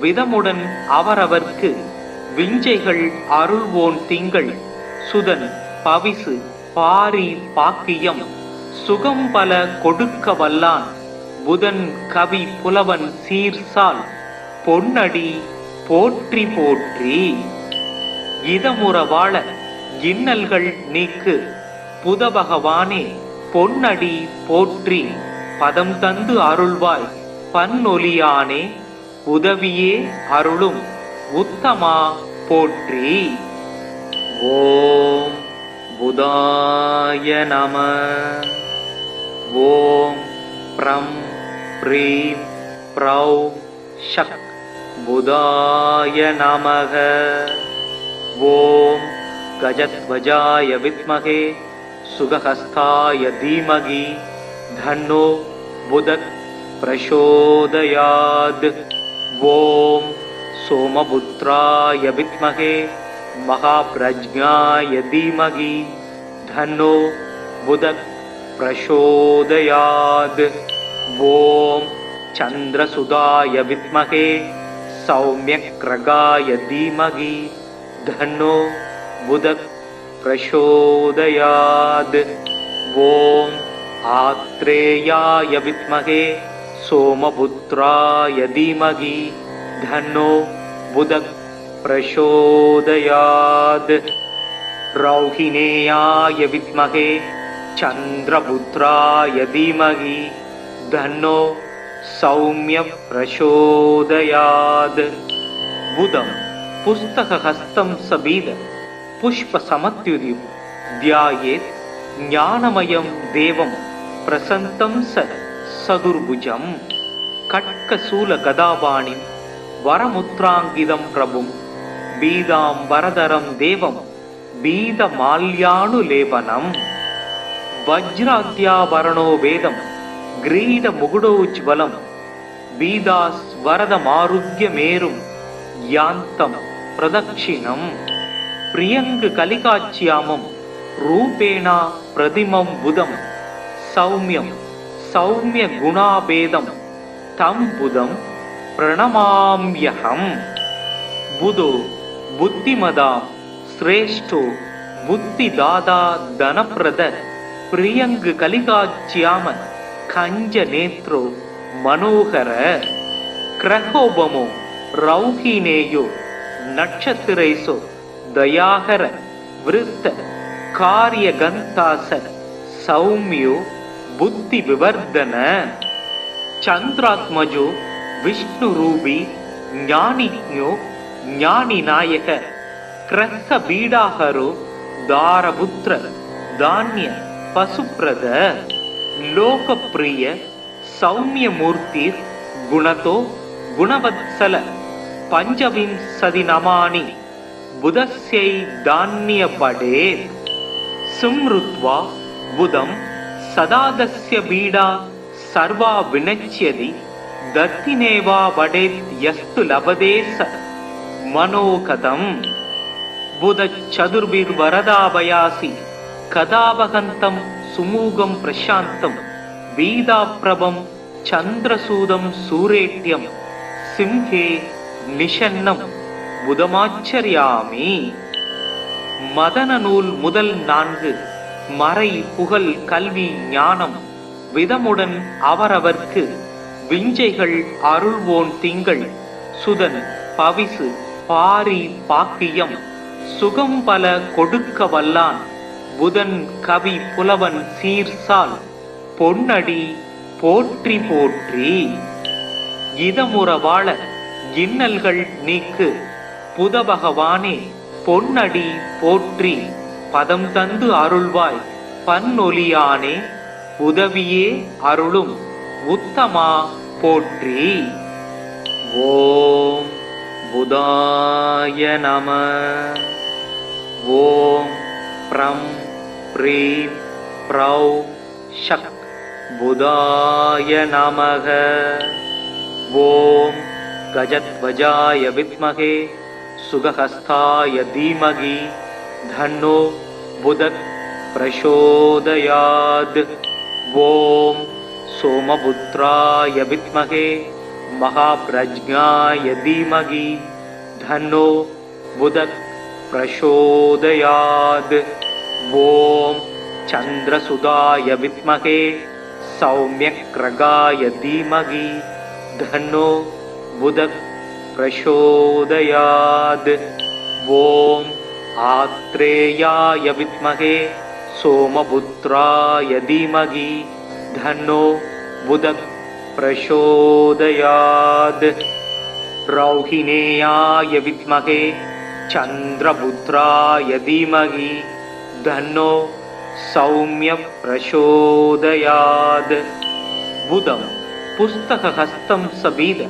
விதமுடன் அவரவர்க்கு விஞ்சைகள் அருள்வோன் திங்கள் சுதன் பவிசு பாரி பாக்கியம் சுகம் பல கொடுக்க வல்லான் புதன் கவி புலவன் சீர்சால் பொன்னடி போற்றி போற்றி. இதமுற வாழ இன்னல்கள் நீக்கு புத பகவானே பொன்னடி போற்றி பதம் தந்து அருள்வாய் பன்னொலியானே உதவியே அருளும் உத்தமா போற்றி. ஓம் புதாய நம. ஓம் ப்ரம் ப்ரீம் ப்ரௌ ஷக் புதாய நமக. ஓம் கஜத்வஜாய வித்மகே சுகஹஸ்தாய தீமகி தன்னோ புதக் பிரசோதயாத். ஓம் சோமபுத்ராய வித்மகே மகாப்ரஜ்ஞாய தீமகி தன்னோ புதக் பிரசோதயாத். ஓம் சந்திரசுதாய வித்மகே சௌமியக்ரகாய தீமகி தன்னோ புதக் பிரசோதயாத். ஓம் आत्रेयाय विद्महे सोमपुत्राय धीमहि धन्नो बुधः प्रचोदयात्। रौहिणेयाय विद्महे चन्द्रपुत्राय धीमहि धन्नो सौम्यः प्रचोदयात्। बुधं पुस्तकहस्तं सबीद पुष्पसमत्युदिं ध्यायेत् ज्ञानमयं देवं प्रसन्तं सदुर्भुजं। खड्गशूलगदापाणिं वरमुद्राङ्कितं प्रभुं बीदाम्बरधरं देवं बीदमाल्यानुलेपनम्। वज्राद्याभरणो वेदं ग्रीडमुकुटोज्ज्वलं बीदास्वरदमारुह्यमेरुं यान्तं प्रदक्षिणम्। प्रियङ्गकलिकाच्यामं रूपेण प्रतिमं बुधं सौम्यं सौम्यगुणाभेदं तं बुधं प्रणमाम्यहम्। बुधो बुद्धिमदां श्रेष्ठो बुद्धिदाता धनप्रद प्रियङ्गकलिकाच्याम कञ्जनेत्रो मनोहर। ग्रहोपमो रौहिणेयो नक्षत्रेषु दयाहर वृत्त कार्यगन्तास सौम्यो बुद्धिविवर्धन। चन्द्रात्मजो विष्णुरूपी ज्ञानिज्ञो ज्ञानिनायक ग्रहबीडाहरो दारपुत्र धान्य पशुप्रद। लोकप्रिय सौम्यमूर्तिर् गुणतो गुणवत्सल पञ्चविंशतिनमानि बुधस्यै धान्यपडेत्। सुमृत्वा बुधं सदादस्य बीडा सर्वा विनश्यति दत्तिनेवा वडेत् यस्तु लभते स मनोगतम्। बुधचतुर्भिर्वरदाभयासि कदावहन्तं सुमूगं प्रशान्तं वीदाप्रभं चन्द्रसूदं सूरेट्यं सिंहे निषन्नं புதமாச்சரியாமி. மதன நூல் முதல் 4 மறை புகழ் கல்வி ஞானம் விதமுடன் அவரவர்க்கு விஞ்சைகள் அருள்வோன் திங்கள் சுதன் பவிசு பாரி பாக்கியம் சுகம் பல கொடுக்க வல்லான் புதன் கவி புலவன் சீர்சால் பொன்னடி போற்றி போற்றி. இதமுற வாழ இன்னல்கள் நீக்கு புத பகவானே பொன்னடி போற்றி பதம் தந்து அருள்வாய் பன்னொலியானே உதவியே அருளும் உத்தமா போற்றி. ஓம் புதாய நம. ஓம் ப்ரம் ப்ரீம் ப்ரௌ ஷக் புதாய நமக. ஓம் गजध्वजाय विद्महे सुगहस्ताय धीमहि धन्नो बुधः प्रचोदयात्. ओम सोमपुत्राय विद्महे महाप्रज्ञाय धीमहि धन्नो बुधः प्रचोदयात्. ओम चन्द्रसुताय विद्महे सौम्यग्रगाय धीमहि धन्नो बुधः प्रचोदयात्. ओम आत्रेयाय विद्महे सोमपुत्राय धीमहि धन्नो बुधः प्रचोदयात्. रौहिणेयाय विद्महे चन्द्रपुत्राय धीमहि धन्नो सौम्यः प्रचोदयात्. बुधं पुस्तकहस्तं सबीद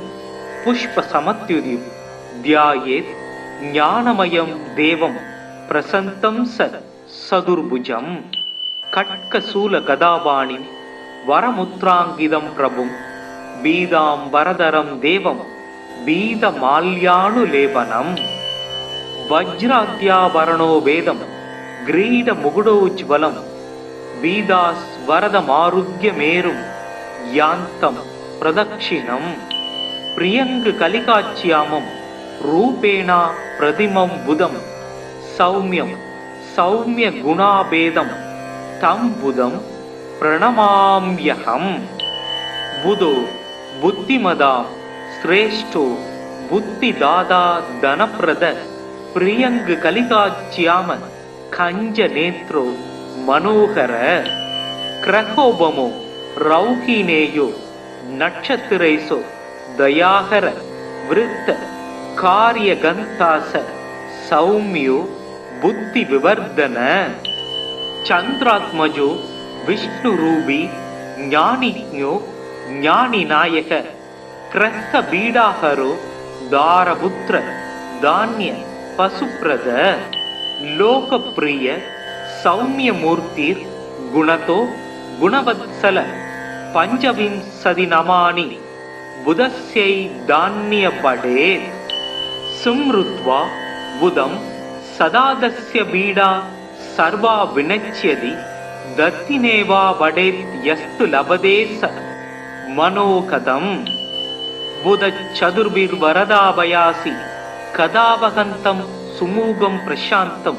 पुष्पसमत्युदिं ध्यायेत् ज्ञानमयं देवं प्रसन्तं सदुर्भुजं. खड्गशूलगदापाणिं वरमुद्राङ्कितं प्रभुं बीदाम्बरधरं देवं बीदमाल्यानुलेपनम्. वज्राद्याभरणो वेदं ग्रीडमुकुटोज्ज्वलं बीदास्वरदमारुह्यमेरुं यान्तं प्रदक्षिणम्. प्रियङ्गकलिकाच्यामं रूपेण प्रतिमं बुधं सौम्यं सौम्यगुणाभेदं तं बुधं प्रणमाम्यहम् बुधो बुद्धिमदा श्रेष्ठो बुद्धिदाता धनप्रद प्रियंग कलिकाच्याम कंज नेत्रो मनोहर क्रहोबमो रौहिनेयो नक्षत्रेसो दयाहर वृत्त कार्यगंतास सौम्यो बुद्धि विवर्धन चंद्रात्मजो विष्णुरूपी ज्ञानिज्ञो ज्ञानिनायक क्रह बीडाहरो दारपुत्र धान्य पशुप्रद लोकप्रिय सौम्यमूर्ति गुणतो गुणवत्सल पंचविंशति नमानि बुधस्यै धान्य पडेत् सुमृत्वा बुधं सदादस्य बीडा सर्वा विनच्यति दत्तिनेवा वडेत् यस्तु लभते स मनोकदम् बुध चतुर्भिर्वरदाभयासि कदावहन्तं सुमूगं प्रशान्तं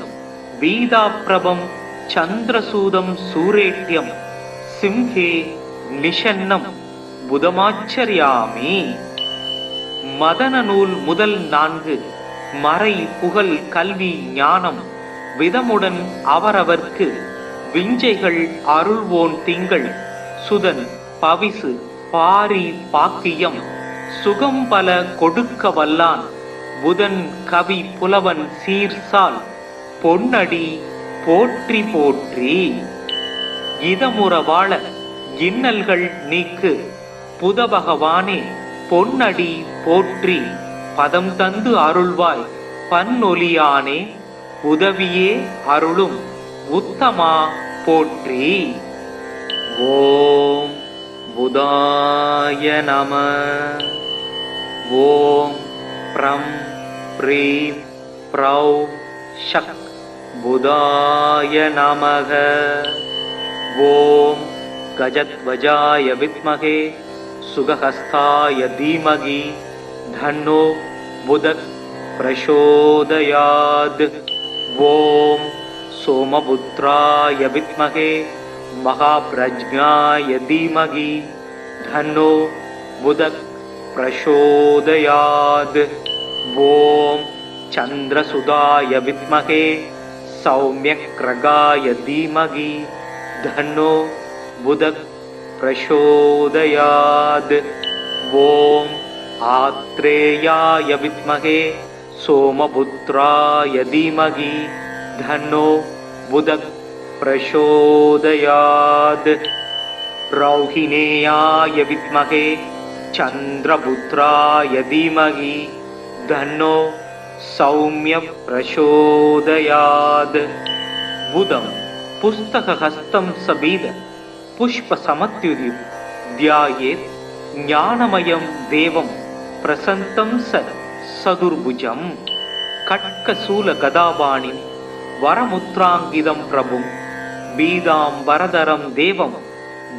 वीदाप्रभं चन्द्रसूदं सूरेट्यं सिंहे निषन्नं புதமாச்சரியாமி. மதன நூல் முதல் 4 மறை புகழ் கல்வி ஞானம் விதமுடன் அவரவர்க்கு விஞ்சைகள் அருள்வோன் திங்கள் சுதன் பவிசு பாரி பாக்கியம் சுகம் பல கொடுக்க வல்லான் புதன் கவி புலவன் சீர்சால் பொன்னடி போற்றி போற்றி. இதமுற வாழ இன்னல்கள் நீக்கு புதபகவானே பொன்னடி போற்றி பதம் தந்து அருள்வாய் பன்னொலியானே உதவியே அருளும் உத்தமா போற்றி. ஓம் புதாய நம. ஓம் ப்ரம் ப்ரீம் ப்ரௌ ஷக் புதாய நமக. ஓம் गजध्वजाय विद्महे सुगहस्ताय धीमहि धन्नो बुधः प्रचोदयात्. ओम सोमपुत्राय विद्महे महाप्रज्ञाय धीमहि धन्नो बुधः प्रचोदयात्. ओम चंद्रसुधाय विद्महे सौम्यग्रगाय धीमहि धन्नो बुधः प्रचोदयात्. ओम आत्रेयाय विद्महे सोमपुत्राय धीमहि धन्नो बुधः प्रचोदयात्. रौहिणेयाय विद्महे चंद्रपुत्राय धीमहि धन्नो सौम्य प्रचोदयात्. बुधं पुस्तकहस्तं सबीद पुष्प समत्युदिं ध्यायेत् ज्ञानमयं देवं प्रसन्तं सदुर्भुजं खड्गशूल गदापाणिं वरमुद्राङ्गितं प्रभुं बीदाम्बरधरं देवं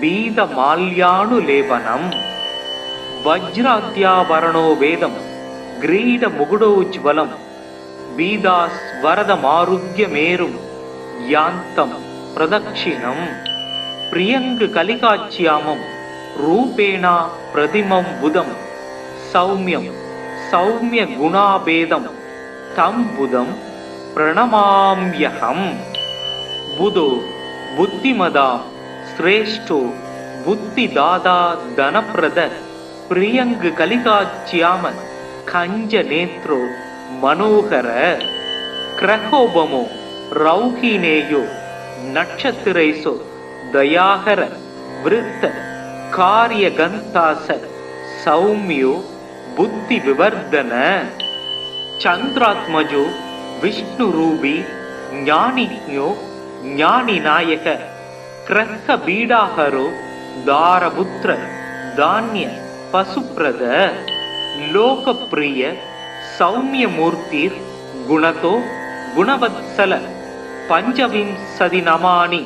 बीदमाल्यानुलेपनं वज्राद्याभरणो वेदं ग्रीडमुकुटोज्ज्वलं बीदास्वरदमारुह्यमेरुं यान्तं प्रदक्षिणम् प्रियंग कलिकाच्यामं रूपेणा प्रतिमं बुधं सौम्यं सौम्य गुणाभेदं तं बुधं प्रणमाम्यहम्. बुधो बुद्धिमदा श्रेष्ठो बुद्धिदाता धनप्रद प्रियंग कलिकाच्याम कंज नेत्रो मनोहर क्रहोबमो रौहिनेयो नक्षत्रेसो दयाहर वृत्त कार्यगंतास सौम्यो बुद्धि विवर्धन चंद्रात्मजो विष्णुरूपी ज्ञानिज्ञो ज्ञानिनायक क्रह बीडाहरो दारपुत्र धान्य पशुप्रद लोकप्रिय सौम्यमूर्ति गुणतो गुणवत्सल पंचविंशति नमानि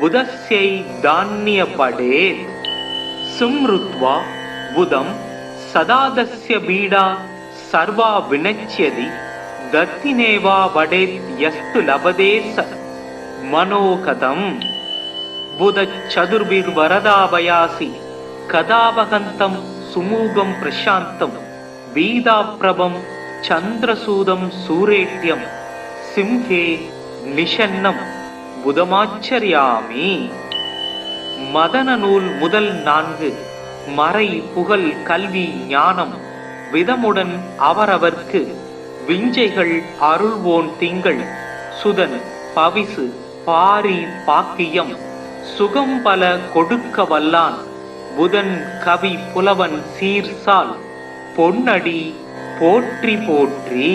बुधस्यै धान्य पडेत् सुमृत्वा बुधं सदादस्य बीडा सर्वा विनच्यति दत्तिनेवा वडेत् यस्तु लभते स मनोकदम्. புதச் சதுர்பிர்வரதாபயாசி கதாபகந்தம் சுமூகம் பிரசாந்தம் வீதாப்ரபம் சந்திரசூதம் சூரேட்யம் சிம்ஹே நிஷன்னம் புதமாச்சரியாமி. மதன நூல் முதல் 4 மறை புகழ் கல்வி ஞானம் விதமுடன் அவரவர்க்கு விஞ்சைகள் அருள்வோன் திங்கள் சுதன் பவிசு பாரி பாக்கியம் சுகம் பல கொடுக்க வல்லான் புதன் கவி புலவன் சீர்சால் பொன்னடி போற்றி போற்றி.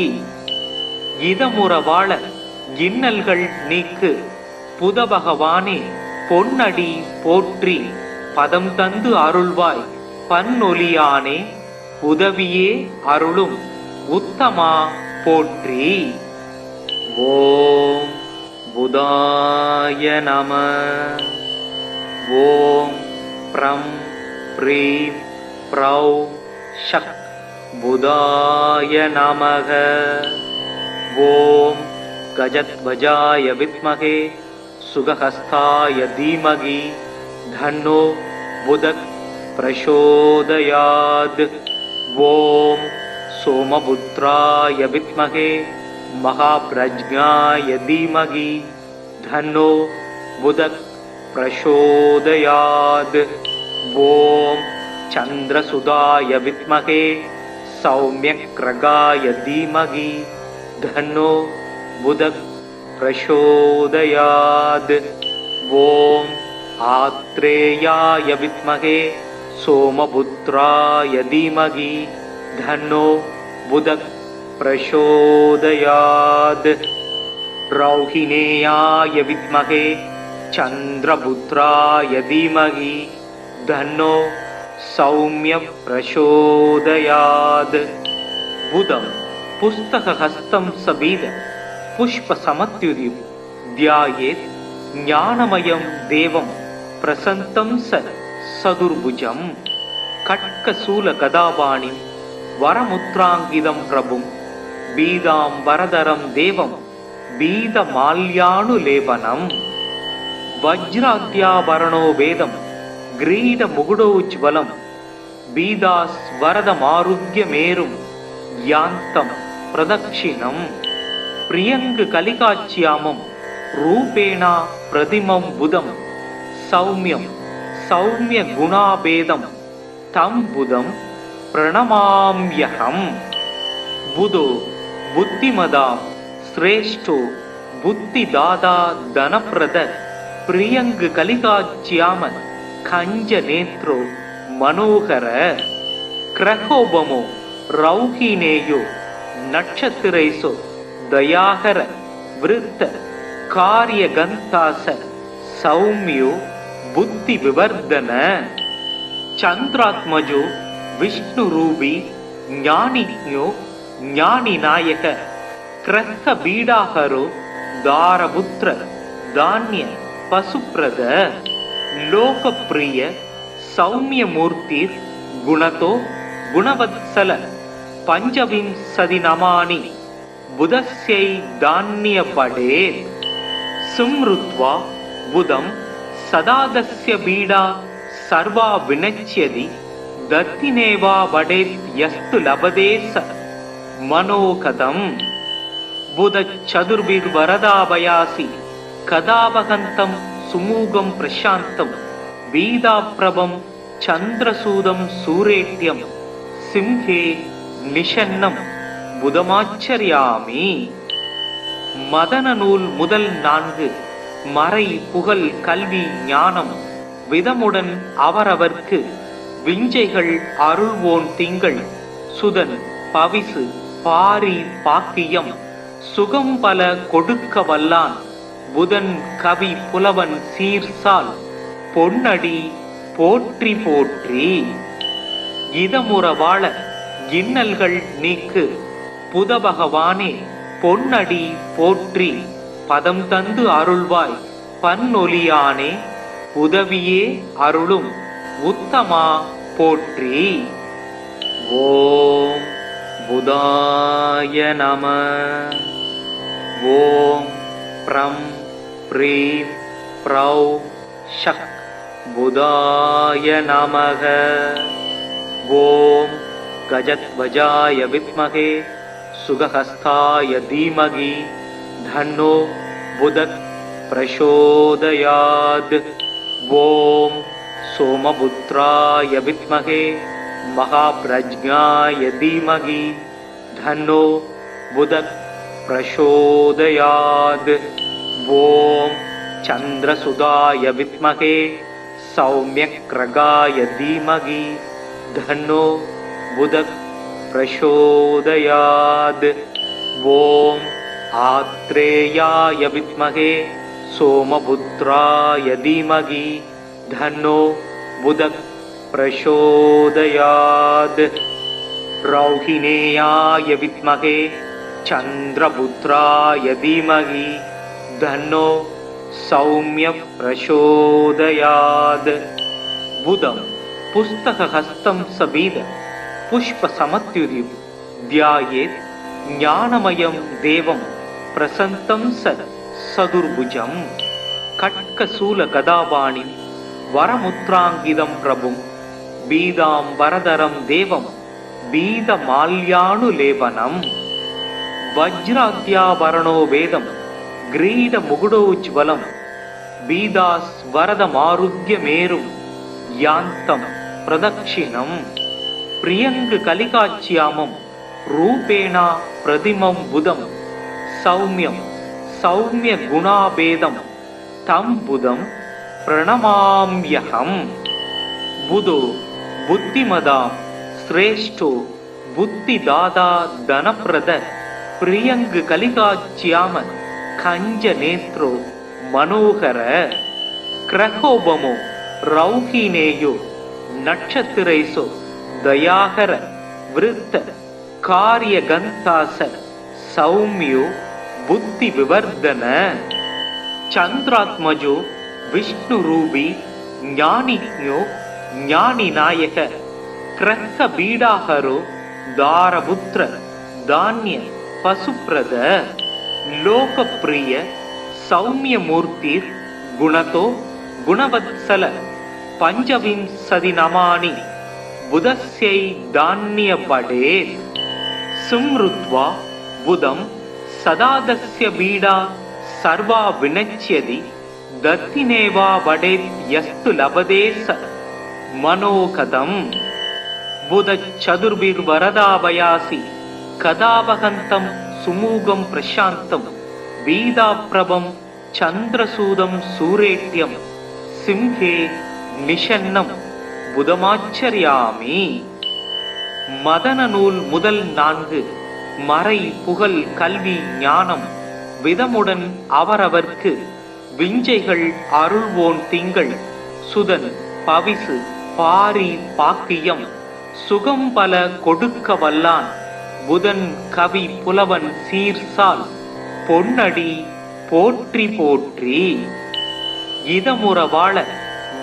இதமுற வாழ இன்னல்கள் நீக்கு புதபகவானே பொன்னடி போற்றி பதம் தந்து அருள்வாய் பன்னொலியானே உதவியே அருளும் உத்தமா போற்றி. ஓம் புதாய நம. ஓம் ப்ரம் ப்ரீம் ப்ரௌ ஷக் புதாய நமக. ஓம் கஜத்வஜாய வித்மகே சுகஹஸ்தாய தீமகி தன்னோ புதக் பிரசோதயாத். ஓம் சோமபுத்ராய வித்மகே மகாப்ரஜ்ஞாய தீமகி தன்னோ புதக் பிரசோதயாத். ஓம் சந்திரசுதாய வித்மகே சௌமியக்ரகாய தீமகி தன்னோ புதக் பிரசோதயாத். ஓம் ஆத்ரேயாய வித்மகே சோமபுத்ராய தீமகி தன்னோ புதக் பிரசோதயாத். ரௌஹிணேயாய வித்மகே சந்திரபுத்ராய தீமகி தன்னோ சௌமிய பிரசோதயாத். புதம் புஸ்தகஹஸ்தம் சபீத புஷ்ப சமத்யுதிம் தியாயேத் ஞானமயம் தேவம் பிரசந்தம் சதுர்புஜம். கட்கசூல கதாபாணிம் வரமுத்ராங்கிதம் பிரபும் பீதாம் வரதரம் தேவம் பீத மால்யானுலேபனம். வஜ்ராத்யாபரணோ வேதம் கிரீட முகுடோஜ்வலம் பீதாஸ் வரதமாருக்யமேரும் யாந்தம் பிரதக்ஷிணம். பிரியங்கு கலிகாச்சியாமம் ரூபேணா பிரதிமம் புதம் சௌமியம் சௌமிய குணாபேதம் தம் புதம் பிரணமாம்யகம். புதோ புத்திமதாம் ஸ்ரேஷ்டோ புத்திதாதா தனப்பிரத பிரியங்கு கலிகாச்சியாம கஞ்ச நேத்ரோ மனோகர. கிரகோபமோ ரௌஹினேயோ நட்சத்திரைசோ தயாகர விருத்த காரியகந்தாச சௌமியோ புத்தி விவர்தன. சந்திராத்மஜோ விஷ்ணு ரூபி ஞானிஞோ ஞானி நாயக கிரக பீடாகரோ தாரபுத்திர தானிய பசுப்ரத. லோகப்பிரிய சௌமியமூர்த்திர் குணதோ குணவத்சல பஞ்சவிம்சதி நமானி புதஸ்யை தானிய படேத். சும்ருத்வா புதம் சதாதஸ்ய பீடா சர்வா வினச்யதி தத்தினேவா வடேத் யஸ்து லபதே ச மனோகதம். புதச் சதுர்பிர்வரதாபயாசி கதாபகந்தம் சுமூகம் பிரசாந்தம் வீதாப்ரபம் சந்திரசூதம் சூரேட்யம் சிம்ஹே நிஷன்னம் புதமாச்சரியாமி. மதன நூல் முதல் 4 மறை புகழ் கல்வி ஞானம் விதமுடன் அவரவர்க்கு விஞ்சைகள் அருள்வோன் திங்கள் சுதன் பவிசு பாரி பாக்கியம் சுகம் பல கொடுக்க வல்லான் புதன் கவி புலவன் சீர்சால் பொன்னடி போற்றி போற்றி. இதமுற வாழ இன்னல்கள் நீக்கு புதபகவானே பொன்னடி போற்றி பதம் தந்து அருள்வாய் பன்னொலியானே உதவியே அருளும் உத்தமா போற்றி. ஓம் புதாய நம. ஓம் ப்ரம் ப்ரீம் ப்ரௌ ஷக் புதாய நமக. ஓம் கஜத்வஜாய வித்மகே சுகஹஸ்தாய தீமகி தன்னோ புதக் பிரசோதயாத். ஓம் சோமபுத்ராய வித்மகே மகாப்ரஜ்ஞாய தீமகி தன்னோ புதக் பிரசோதயாத். ஓம் சந்திரசுதாய வித்மகே சௌம்யக்ரகாய தீமகி தன்னோ புதக் பிரசோதயாத். ஓம் ஆத்ரேயாய வித்மகே சோமபுத்ராய தீமகி தன்னோ புதக் பிரசோதயாத். ரௌஹிணேயாய வித்மகே சந்திரபுத்ராய தீமகி தன்னோ சௌம்ய பிரசோதயாத். புதம் புஸ்தகஹஸ்தம் சபீத புஷ்பசமத்யுதிம் த்யாயேத் ஞானமயம் தேவம் பிரசந்தம் சதுர்புஜம். கட்கசூல கதாபாணிம் வரமுத்ராங்கிதம் பிரபும் பீதாம் வரதரம் தேவம் பீதமால்யானுலேபனம். வஜ்ராத்யாபரணோ வேதம் கிரீட முகுடோஜ்வலம் பீதாஸ் வரதமாருத்யமேரும் யாந்தம் பிரதக்ஷிணம். பிரியங்கு கலிகாச்சியாமம் ரூபேணா பிரதிமம் புதம் சௌமியம் சௌமிய குணாபேதம் தம் புதம் பிரணமாம்யஹம். புதோ புத்திமதாம் ஸ்ரேஷ்டோ புத்திதாதா தனப்பிரத பிரியங்கு கலிகாச்சியாம கஞ்ச நேத்ரோ மனோகர. கிரகோபமோ ரௌஹினேயோ நட்சத்திரைசோ தயாகர விருத்த காரியகந்தாச சௌமியோ புத்தி விவர்தன. சந்திராத்மஜோ விஷ்ணுரூபி ஞானிஞோ ஞானிநாயக கிரக்க பீடாஹரோ தாரபுத்திர தானிய பசுப்ரத. லோகப்பிரிய சௌமியமூர்த்திர் குணதோ குணவத்சல பஞ்சவிம்சதி நமானி புதஸ்யை தான்ய படேத். சும்ருத்வா புதம் சதாதஸ்ய பீடா சர்வா வினச்யதி தத்தினேவா வடேத் யஸ்து லபதே ச மனோகதம். புதச் சதுர்பிர் வரதாபயாசி கதாபகந்தம் சுமூகம் பிரசாந்தம் பீதாப்ரபம் சந்திரசூதம் சூரேட்யம் சிம்ஹே நிஷன்னம் புதமாச்சரியாமி. மதன நூல் முதல் 4 மறை புகழ் கல்வி ஞானம் விதமுடன் அவரவர்க்கு விஞ்சைகள் அருள்வோன் திங்கள் சுதன் பவிசு பாரி பாக்கியம் சுகம் பல கொடுக்க வல்லான் புதன் கவி புலவன் சீர்சால் பொன்னடி போற்றி போற்றி. இதமுற வாழ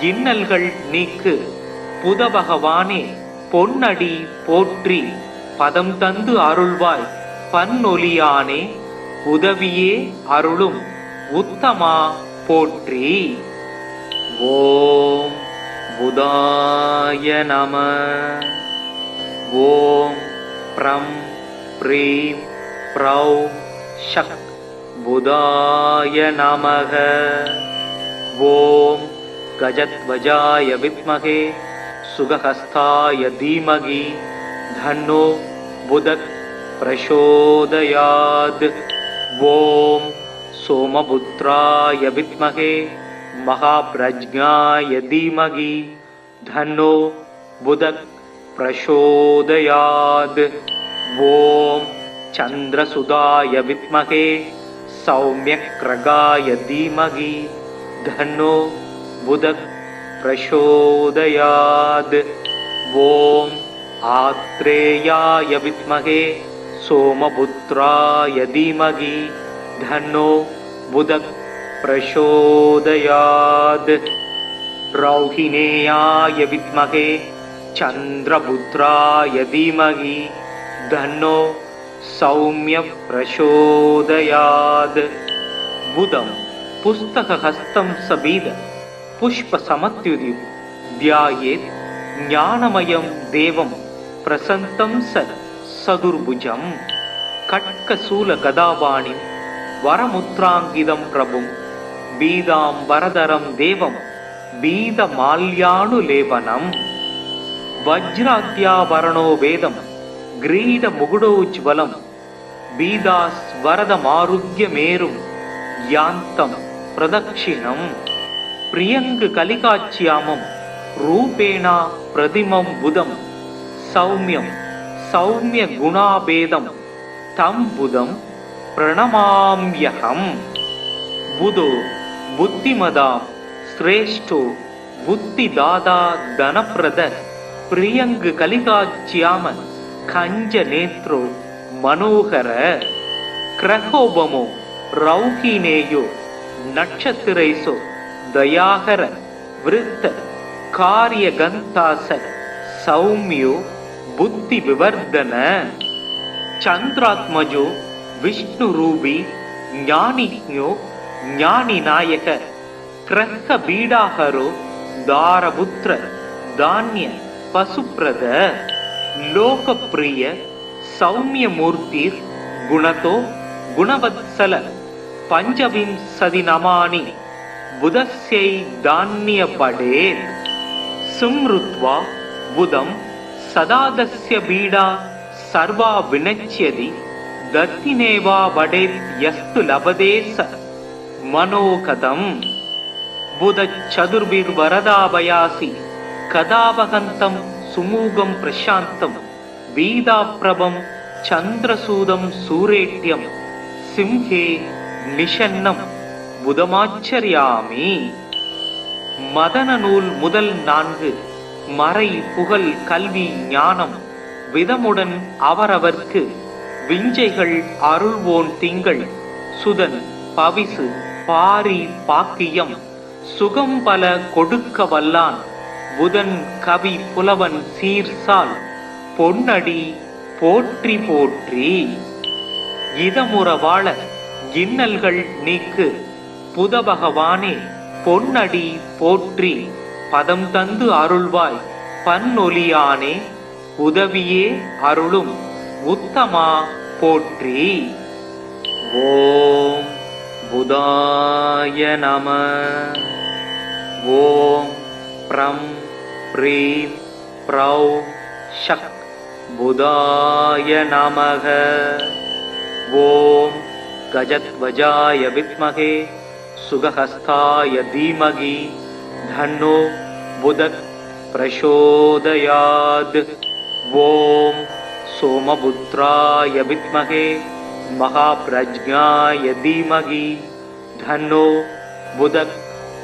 இன்னல்கள் நீக்கு புதபகவானே பொன்னடி போற்றி பதம் தந்து அருள்வாய் பன்னொலியானே உதவியே அருளும் உத்தமா போற்றி. ஓம் புதாய நம. ஓம் ப்ரம் ப்ரீம் ப்ரௌ ஷக் புதாய நமக. ஓம் கஜத்வஜாய வித்மகே சுகஹஸ்தாய தீமகி தன்னோ புதக் பிரசோதயாத். ஓம் சோமபுத்ராய வித்மகே மகாப்ரஜ்ஞாய தீமகி தன்னோ புதக் பிரசோதயாத். ஓம் சந்திரசுதாய வித்மகே சௌம்யக்ரகாய தீமகி தன்னோ புதக் பிரசோதயாத். ஓம் ஆத்ரேயாய வித்மகே சோமபுத்ராய தீமகி தன்னோ புதக் பிரசோதயாத். ரௌஹிணேயாய வித்மகே சந்திரபுத்ராய தீமகி தன்னோ சௌம்ய பிரசோதயாத். புதம் புஸ்தகஹஸ்தம் சபீத पुष्पसमत्युदिं ध्यायेत् ज्ञानमयं देवं प्रसन्तं सदुर्भुजं खड्गशूलगदापाणिं वरमुद्राङ्कितं प्रभुं बीदाम्बरधरं देवं बीदमाल्यानुलेपनं वज्राद्याभरणो वेदं ग्रीडमुकुटोज्ज्वलं बीदास्वरदमारुह्यमेरुं यान्तं प्रदक्षिणं प्रियङ्गकलिकाच्यामं रूपेण प्रतिमं बुधं सौम्यं सौम्यगुणाभेदं तं बुधं प्रणमाम्यहम् बुधो बुद्धिमदां श्रेष्ठो बुद्धिदाता धनप्रद प्रियङ्गकलिकाच्याम कञ्जनेत्रो मनोहर क्रहोपमो रौहिणेयो नक्षत्रेषु दयाकर वृत्त कार्यगन्तास सौम्यो बुद्धिविवर्धन चन्द्रात्मजो विष्णुरूपी ज्ञानिज्ञो ज्ञानिनायक ग्रहबीडाहरो दारपुत्र धान्य पशुप्रद लोकप्रिय सौम्यमूर्तिर् गुणतो गुणवत्सल पञ्चविंशतिनमानि बुधस्यै धान्यपडेत् सुमृत्वा बुधं सदादस्य बीडा सर्वा विनश्यति दत्तिनेवा वडेत् यस्तु लभते स मनोकथम् बुधचतुर्भिर्वरदाभयासि कदावहन्तं सुमूगं प्रशान्तं वीदाप्रभं चन्द्रसूदं सूरेट्यं सिंहे निषन्नं புதமாச்சரியாமி. மதன நூல் முதல் 4 மறை புகழ் கல்வி ஞானம் விதமுடன் அவரவர்க்கு விஞ்சைகள் அருள்வோன் திங்கள் சுதன் பவிசு பாரி பாக்கியம் சுகம் பல கொடுக்க வல்லான் புதன் கவி புலவன் சீர்சால் பொன்னடி போற்றி போற்றி. இதமுற வாழ இன்னல்கள் நீக்கு புத பகவானே பொன்னடி போற்றி பதம் தந்து அருள்வாய் பன்னொலியானே உதவியே அருளும் உத்தமா போற்றி. ஓம் புதாய நம. ஓம் ப்ரம் ப்ரீம் ப்ரௌ ஷக் புதாய நமக. ஓம் गजध्वजाय विद्महे सुगहस्ताय धीमहि धन्नो बुधः प्रचोदयात्. ओम सोमपुत्राय विद्महे महाप्रज्ञाय धीमहि धन्नो बुधः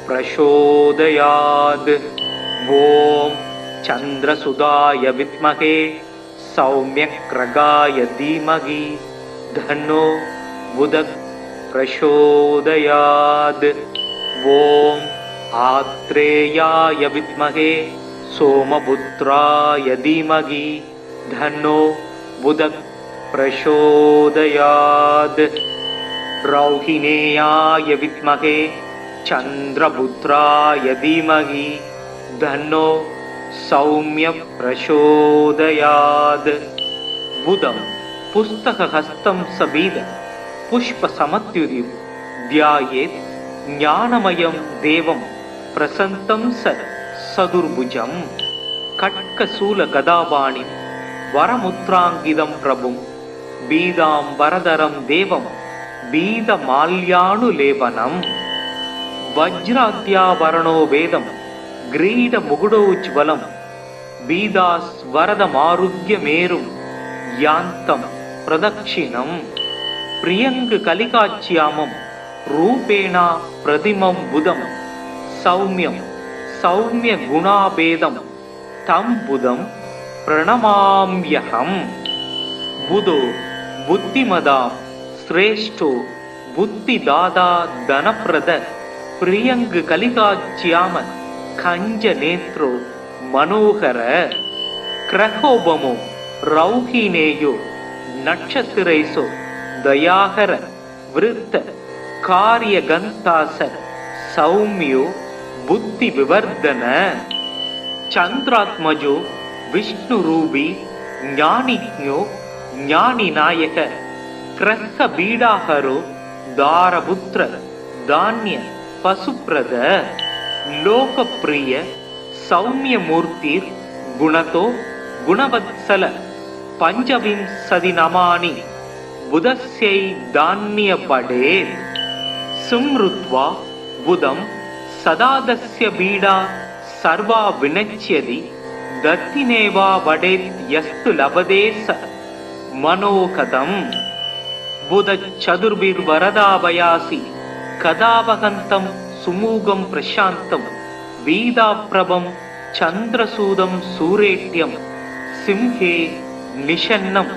प्रचोदयात्. ओम चन्द्रसुधाय विद्महे सौम्यग्रगाय धीमहि धन्नो बुधः प्रचोदयात्. ओम आत्रेयाय विद्महे सोमपुत्राय धीमहि धन्नो बुधः प्रचोदयात्. रौहिणेयाय विद्महे चन्द्रपुत्राय धीमहि धन्नो सौम्य प्रचोदयात्. बुधं पुस्तकहस्तं सबीद पुष्पसमत्युदिं ध्यायेत् ज्ञानमयं देवं प्रसन्तं सदुर्भुजं खड्गशूलगदापाणिं वरमुद्राङ्कितं प्रभुं बीदाम्बरधरं देवं बीदमाल्यानुलेपनं वज्राद्याभरणो वेदं ग्रीडमुकुटोज्ज्वलं बीदास्वरदमारुह्यमेरुं यान्तं प्रदक्षिणं प्रियङ्गकलिकाच्यामं रूपेण प्रतिमं बुधं सौम्यं सौम्यगुणाभेदं तं बुधं प्रणमाम्यहम्. बुधो बुद्धिमदां श्रेष्ठो बुद्धिदाता धनप्रद प्रियङ्गकलिकाच्याम कञ्जनेत्रो मनोहर क्रहोपमो रौहिणेयो नक्षत्रेषु दयाकर वृत्त कार्यगन्तास सौम्यो புத்தி விவர்தன. சந்திராத்மஜோ விஷ்ணு ரூபி ஞானிஜ்ஞோ ஞானி நாயக கிரக பீடாஹரோ தாரபுத்திர தானிய பசுப்ரத லோகப்பிரிய சௌமிய மூர்த்திர் குணதோ குணவத்சல பஞ்சவிம்சதி நமானி புதஸ்யை தானிய படே சும்ருத்வா புதம் சதாதஸ்ய பீடா சர்வா வினச்யதி தத்தினேவா வடேத் யஸ்து லபதேச மனோகதம். புத சதுர்பிர் வரதாபயாசி கதாவகந்தம் சுமூகம் பிரசாந்தம் வீதாப்ரபம் சந்திரசூதம் சூரேட்யம் சிம்ஹே நிஷன்னம்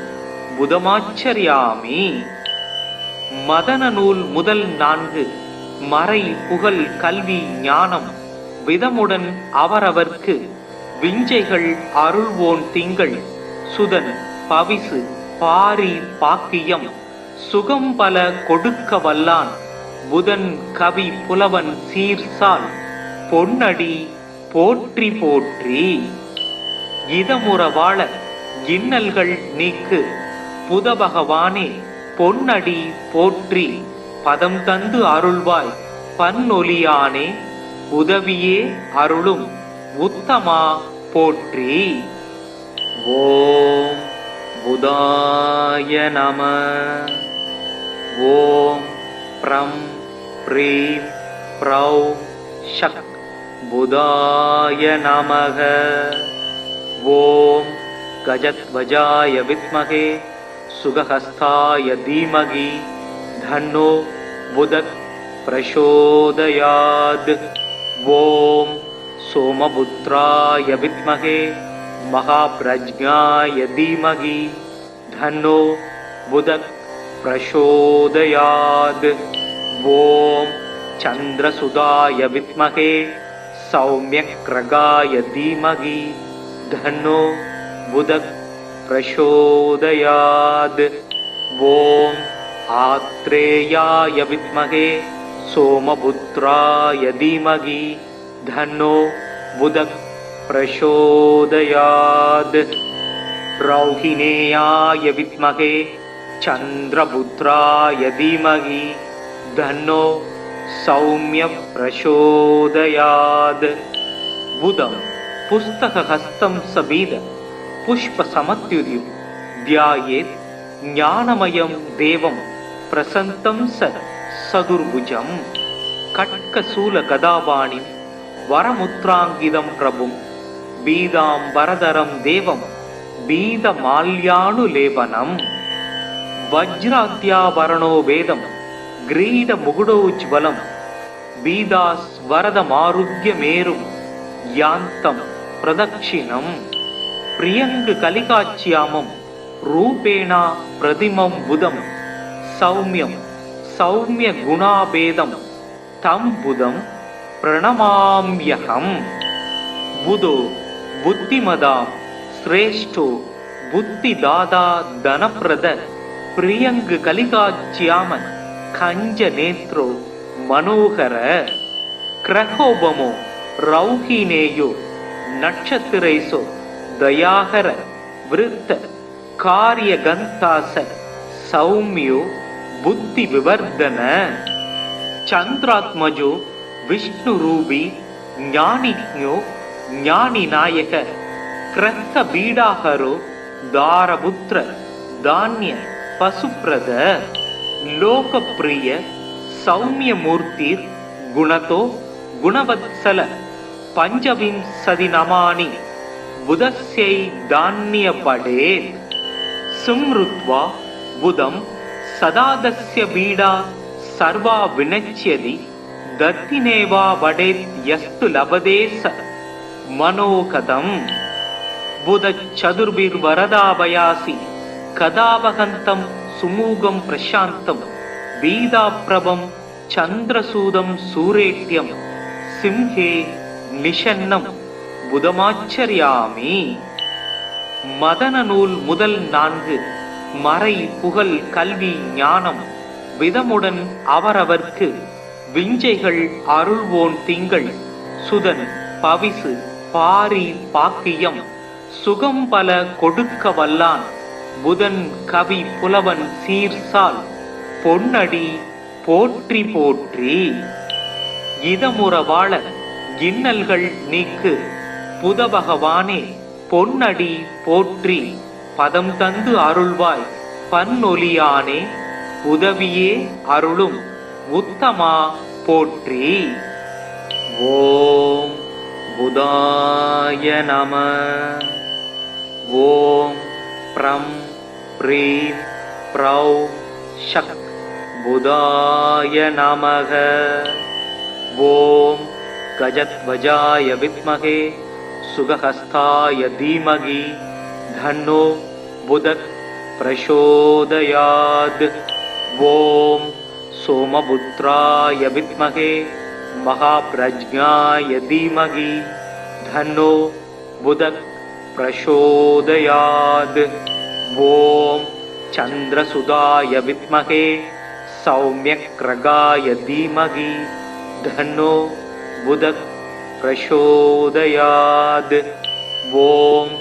புதமாச்சரியாமி. மதன நூல் முதல் 4 மறை புகழ் கல்வி ஞானம் விதமுடன் அவரவர்க்கு விஞ்சைகள் அருள்வோன் திங்கள் சுதன் பவிசு பாரி பாக்கியம் சுகம் பல கொடுக்க வல்லான் புதன் கவி புலவன் சீர்சால் பொன்னடி போற்றி போற்றி. இதமுற வாழ இன்னல்கள் நீக்கு புத பகவானே பொன்னடி போற்றி பதம் தந்து அருள்வாய் பன்னொலியானே உதவியே அருளும் உத்தமா போற்றி. ஓம் புதாய நம. ஓம் ப்ரம் ப்ரீம் ப்ரௌ ஷக் புதாய நமக. ஓம் கஜத்வஜாய வித்மகே சுகஹஸ்தாய தீமகி தன்னோ புதக் பிரசோதயாத். ஓம் சோமபுத்ராய வித்மகே மகாப்ரஜ்ஞாய தீமகி தன்னோ புதக் பிரசோதயாத். ஓம் சந்திரசுதாய வித்மகே சௌமியக்ரகாய தீமகி தன்னோ புதக் பிரசோதயாத். ஓம் ஆத்ரேயாய வித்மகே சோமபுத்ராய தீமகி தன்னோ புதக் பிரசோதயாத். ரௌஹிணேயாய வித்மகே சந்திரபுத்ராய தீமகி தன்னோ சௌமிய பிரசோதயாத். புதம் புஸ்தகஹஸ்தம் சபீத புஷ்ப சமத்யுதிம் தியாயேத் ஞானமயம் தேவம் பிரசந்தம் சதுர்புஜம். கட்கசூல கதாபாணிம் வரமுத்ராங்கிதம் பிரபும் பீதாம் வரதரம் தேவம் பீத மால்யானுலேபனம். வஜ்ராத்யாபரணோ வேதம் கிரீட முகுடோஜ்வலம் பீதாஸ் வரதமாருக்யமேரும் யாந்தம் பிரதக்ஷிணம். பிரியங்கு கலிகாச்சியாமம் ரூபேணா பிரதிமம் புதம் சௌமியம் சௌமிய குணாபேதம் தம் புதம் பிரணமாம்யகம். புதோ புத்திமதாம் ஸ்ரேஷ்டோ புத்திதாதா தனப்பிரத பிரியங்கு கலிகாச்சியாம கஞ்ச நேத்ரோ மனோகர. கிரகோபமோ ரௌஹினேயோ நட்சத்திரைசோ தயாகர விருத்த காரிய கந்தாச சௌமியோ புத்தி விவர்தன. சந்திராத்மஜோ விஷ்ணு ரூபி ஞானிஜ்ஞோ ஞானி நாயக கிரக பீடாஹரோ தாரபுத்திர தானிய பசுப்ரத லோகப்பிரிய சௌமிய மூர்த்திர் குணதோ குணவத்சல பஞ்சவிம்சதி நமானி புதஸ்யை தானிய படேத். சும்ருத்வா புதம் சதாதஸ்ய பீடா சர்வா வினச்யதி தத்தினேவா வடேத் யஸ்து லபதேச மனோகதம். புத சதுர்பிர் வரதாபயாசி கதாவகந்தம் சுமூகம் பிரசாந்தம் வீதாப்ரபம் சந்திரசூதம் சூரேட்யம் சிம்ஹே நிஷன்னம் புதமாச்சரியாமி. மதன நூல் முதல் 4 மறை புகழ் கல்வி ஞானம் விதமுடன் அவரவர்க்கு விஞ்சைகள் அருள்வோன் திங்கள் சுதன் பவிசு பாரி பாக்கியம் சுகம் பல கொடுக்க வல்லான் புதன் கவி புலவன் சீர்சால் பொன்னடி போற்றி போற்றி. இதமுற வாழ இன்னல்கள் நீக்கு புதபகவானே பொன்னடி போற்றி பதம் தந்து அருள்வாய் பன்னொலியானே உதவியே அருளும் உத்தமா போற்றி. ஓம் புதாய நம. ஓம் ப்ரம் ப்ரீம் ப்ரௌ ஷக் புதாய நமக. ஓம் கஜத்வஜாய வித்மகே சுகஹஸ்தாய தீமகி தன்னோ புதக் பிரசோதயாத். ஓம் சோமபுத்ராய வித்மகே மகாப்ரஜ்ஞாய தீமகி தன்னோ புதக் பிரசோதயாத். ஓம் சந்திரசுதாய வித்மகே சௌம்யக்ரகாய தீமகி தன்னோ புதக் பிரசோதயாத். ஓம்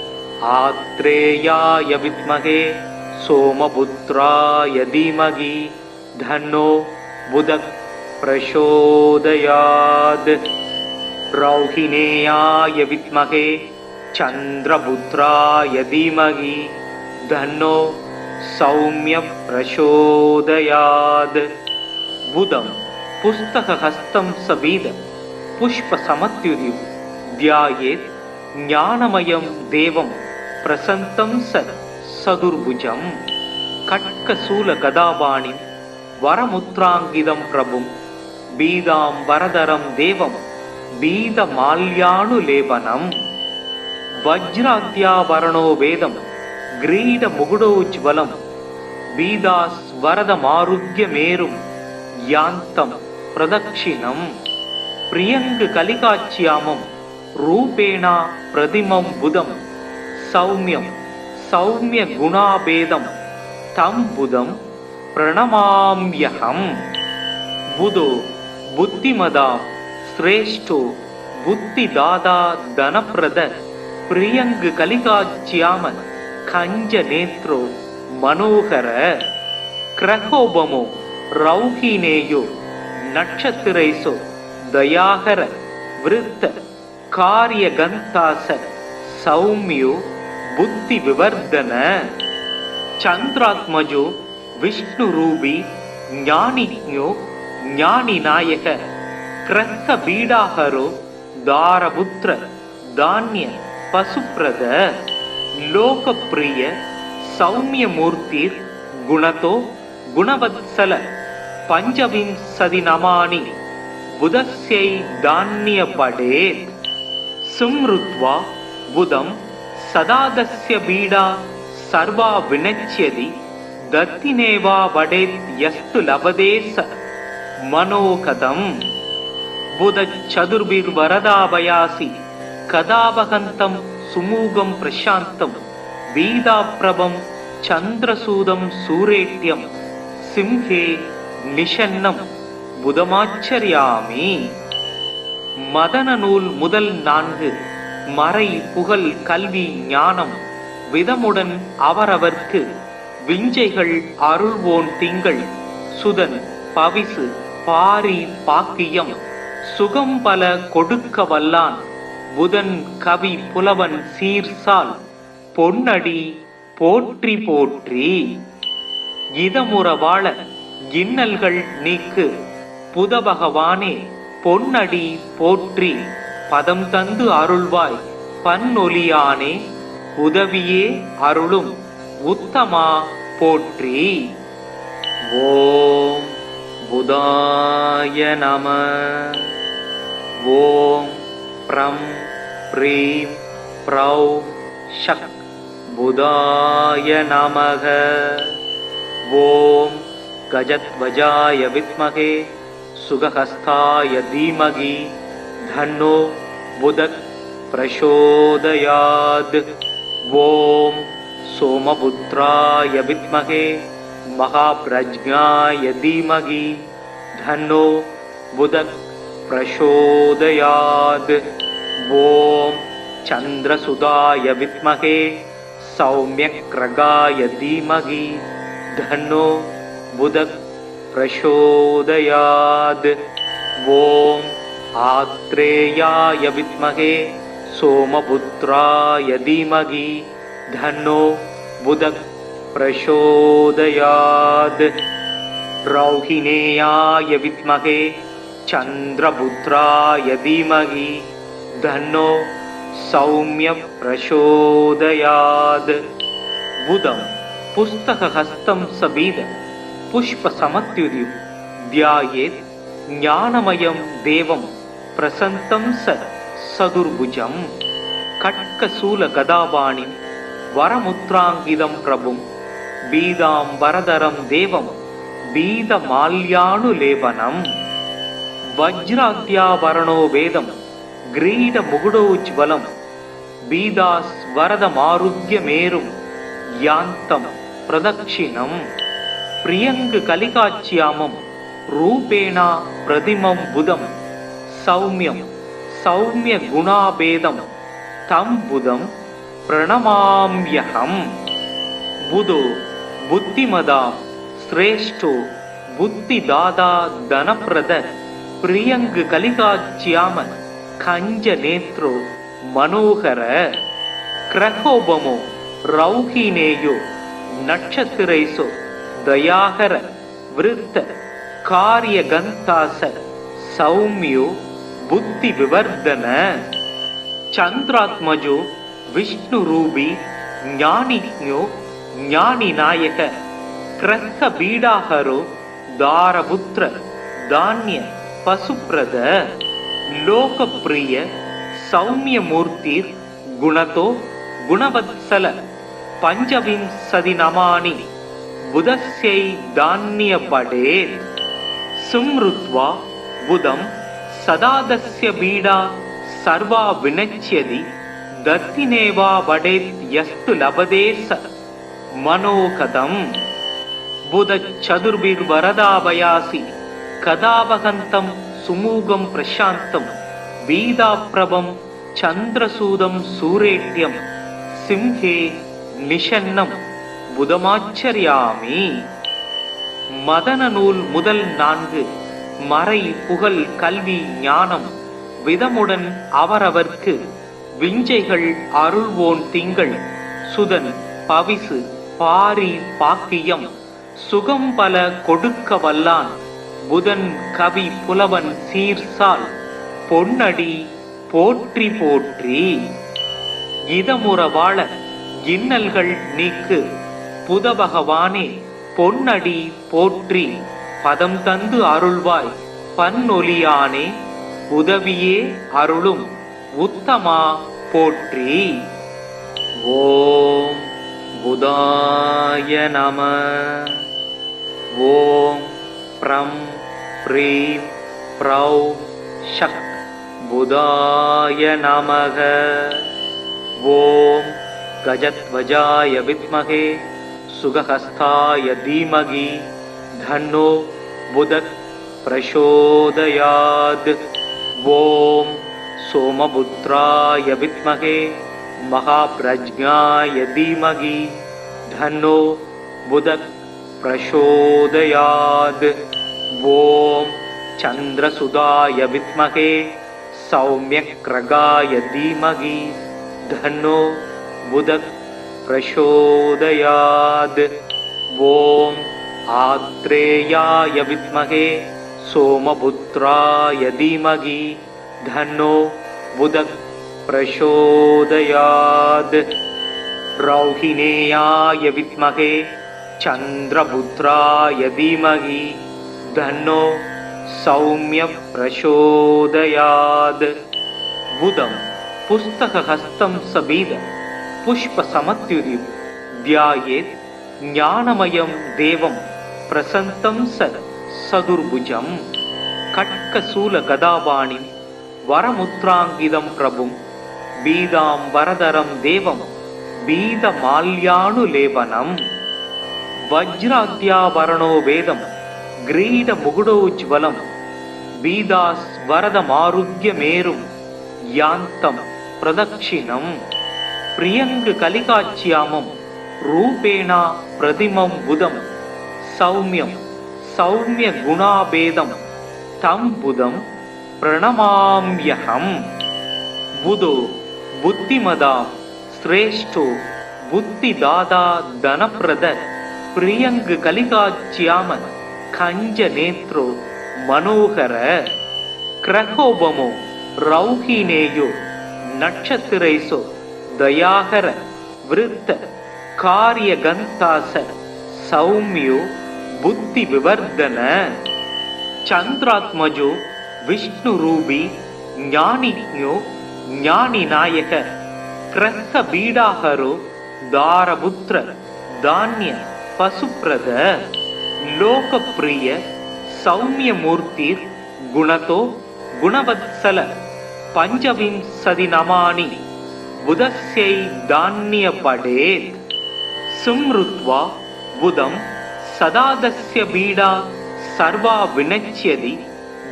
ஆத்ரேயாய வித்மகே சோமபுத்ராய தீமகி தன்னோ புதக் பிரசோதயாத். ரௌஹிணேயாய வித்மகே சந்திரபுத்ராய தீமகி தன்னோ சௌம்ய பிரசோதயாத். புதம் புஸ்தகஹஸ்தம் சபீத புஷ்ப சமத்யுதி தியாயேத் ஞானமயம் தேவம் பிரசந்தம் சதுர்புஜம். கட்கசூல கதாபாணி வரமுத்ராங்கிதம் பிரபும் பீதாம் வரதரம் தேவம் பீத மால்யானுலேபனம். வஜ்ராத்யாவரணோ வேதம் கிரீட முகுடோஜ்வலம் பீதாஸ் வரதமாருக்ய மேரும் யாந்தம் பிரதக்ஷிணம். பிரியங்கு கலிகாட்சியாமம் ரூபேணா பிரதிமம் புதம் சௌமியம் சௌமிய குணாபேதம் தம் புதம் பிரணமாம்யகம். புதோ புத்திமதா ஸ்ரேஷ்டோ புத்திதாதா தனப்பிரத பிரியங்கு கலிகாட்சியாம கஞ்ச நேத்ரோ மனோகர. கிரகோபமோ ரௌஹினேயோ நட்சத்திரைசோ தயாகர விருத்த காரிய கந்தாச சௌமியோ புத்தி விவர்தன. சந்திராத்மஜோ விஷ்ணு ரூபி ஞானிஞோ ஞானி நாயக கிரக பீடாஹரோ தாரபுத்திர தானிய பசுப்ரத. லோகப்பிரிய சௌமியமூர்த்திர் குணதோ குணவத்சல பஞ்சவிம்சதி நமானி புதஸ்யை தானிய படேத். சும்ருத்வா புதம் சதாதஸ்ய பீடா சர்வா வினச்யதி தத்தினேவா வடேத் யஸ்து லபதேச மனோகதம். புதச் சதுர்பிர் வரதாபயாசி கதாபகந்தம் சுமூகம் பிரசாந்தம் வீதாப்ரபம் சந்திரசூதம் சூரேட்யம் சிம்ஹே நிஷன்னம் புதமாச்சரியாமி. மதன நூல் முதல் 4 மறை புகழ் கல்வி ஞானம் விதமுடன் அவரவர்க்கு விஞ்சைகள் அருள்வோன் திங்கள் சுதன் பவிசு பாரி பாக்கியம் சுகம் பல கொடுக்க வல்லான் புதன் கவி புலவன் சீர்சால் பொன்னடி போற்றி போற்றி. இதமுற வாழ இன்னல்கள் நீக்கு புதபகவானே பொன்னடி போற்றி பதம் தந்து அருள்வாய் பன்னொலியானே உதவியே அருளும் உத்தமா போற்றி. ஓம் புதாய நம. ஓம் ப்ரம் ப்ரீம் ப்ரௌ ஷக் புதாய நமக. ஓம் கஜத்வஜாய வித்மகே சுகஹஸ்தாய தீமகி தன்னோ புதக் பிரசோதயாத். ஓம் சோமபுத்ராய வித்மகே மகாப்ரஜ்ஞாய தீமகி தன்னோ புதக் प्रचोदयात्। ॐ चन्द्रसुधाय विद्महे सौम्यग्रगाय धीमहि धन्नो बुधः प्रचोदयात्। ॐ आत्रेयाय विद्महे सोमपुत्राय धीमहि धन्नो बुधः प्रचोदयात्। रौहिणेयाय विद्महे चन्द्रपुत्राय धीमहि धन्नो सौम्यः प्रचोदयात्। बुधं पुस्तकहस्तं सबीद पुष्पसमत्युदिं ध्यायेत् ज्ञानमयं देवं प्रसन्नं सदुर्भुजं। खड्गशूलगदापाणिं वरमुद्राङ्कितं प्रभुं बीदाम्बरधरं देवं बीदमाल्यानुलेपनं। वज्राद्याभरणो वेदं ग्रीडमुकुटोज्ज्वलं बीदास्वरदमारुह्यमेरुं यान्तं प्रदक्षिणं। प्रियङ्गकलिकाच्यामं रूपेण प्रतिमं बुधं सौम्यं सौम्यगुणाभेदं तं बुधं प्रणमाम्यहम्। बुधो बुद्धिमदां श्रेष्ठो बुद्धिदाता धनप्रद प्रियङ्गकलिकाच्याम कञ्जनेत्रो मनोहर। क्रहोपमो रौहिणेयो नक्षत्रेषु दयाकर वृत्त कार्यगन्तास सौम्यो बुद्धिविवर्धन। चन्द्रात्मजो विष्णुरूपी ज्ञानिज्ञो ज्ञानिनायक ग्रहबीडाहरो दारपुत्र धान्य पशुप्रद। लोकप्रिय सौम्यमूर्तिर् गुणतो गुणवत्सल पञ्चविंशतिनमानि बुधस्यै धान्यपडेत्। सुमृत्वा बुधं सदादस्य बीडा सर्वा विनश्यति दत्तिनेवा वडेत् यस्तु लभते स मनोगतम्। बुधचतुर्भिर्वरदाभयासि कदावहन्तं सुमुगं प्रशान्तं बीदाप्रभं चन्द्रसूदं सूरेट्यं सिंहे निषन्नं புதமாச்சரியாமி. மதன நூல் முதல் 4 மறை புகழ் கல்வி ஞானம் விதமுடன் அவரவர்க்கு விஞ்சைகள் அருள்வோன் திங்கள் சுதன் பவிசு பாரி பாக்கியம் சுகம் பல கொடுக்க வல்லான் புதன் கவி புலவன் சீர்சால் பொன்னடி போற்றி போற்றி. இதமுற வாழ இன்னல்கள் நீக்கு புத பகவானே பொன்னடி போற்றி பதம் தந்து அருள்வாய் பன்னொலியானே உதவியே அருளும் உத்தமா போற்றி. ஓம் புதாய நம. ஓம் ப்ரம் ப்ரீம் ப்ரௌ ஷக் புதாய நமக. ஓம் गजध्वजाय विद्महे सुगहस्ताय धीमहि धन्नो बुधः प्रचोदयात्। ॐ सोमपुत्राय विद्महे महाप्रज्ञाय धीमहि धन्नो बुधः प्रचोदयात्। ॐ चन्द्रसुधाय विद्महे सौम्यग्रगाय धीमहि धन्नो बुधः प्रचोदयात्। ॐ आत्रेयाय विद्महे सोमपुत्राय धीमहि धन्नो बुधः प्रचोदयात्। रौहिणेयाय विद्महे चन्द्रपुत्राय धीमहि धन्नो सौम्यः प्रचोदयात्। बुधं पुस्तकहस्तं सबीद पुष्पसमत्युदिं ध्यायेत् ज्ञानमयं देवं प्रसन्नं सदुर्भुजं। खड्गशूलगदापाणिं वरमुद्राङ्कितं प्रभुं बीदाम्बरधरं देवं बीदमाल्यानुलेपनं। वज्राद्याभरणो वेदं ग्रीडमुकुटोज्ज्वलं बीदास् वरदमारुग्यमेरुं यान्तं प्रदक्षिणं प्रियङ्ग कलिकाच्यामं रूपेण प्रतिमं बुधं सौम्यं सौम्यगुणाभेदं तं बुधं प्रणमाम्यहम्। बुधो बुद्धिमदां श्रेष्ठो बुद्धिदाता धनप्रद प्रियङ्ग कलिकाच्याम कञ्जनेत्रो मनोहर क्रहोपमो रौहिणेयो नक्षत्रेषु दयाकर वृत्त कार्यगन्तास सौम्यो बुद्धिविवर्धन चन्द्रात्मजो विष्णुरूपी ज्ञानिज्ञो ज्ञानिनायक क्रसबीडाहरो दारपुत्र धान्य पशुप्रद लोकप्रिय सौम्यमूर्तिर् गुणतो गुणवत्सल पञ्चविंशतिनमानि बुधस्यै धान्यपडेत् सुमृत्वा बुधं सदादस्य बीडा सर्वा विनश्यति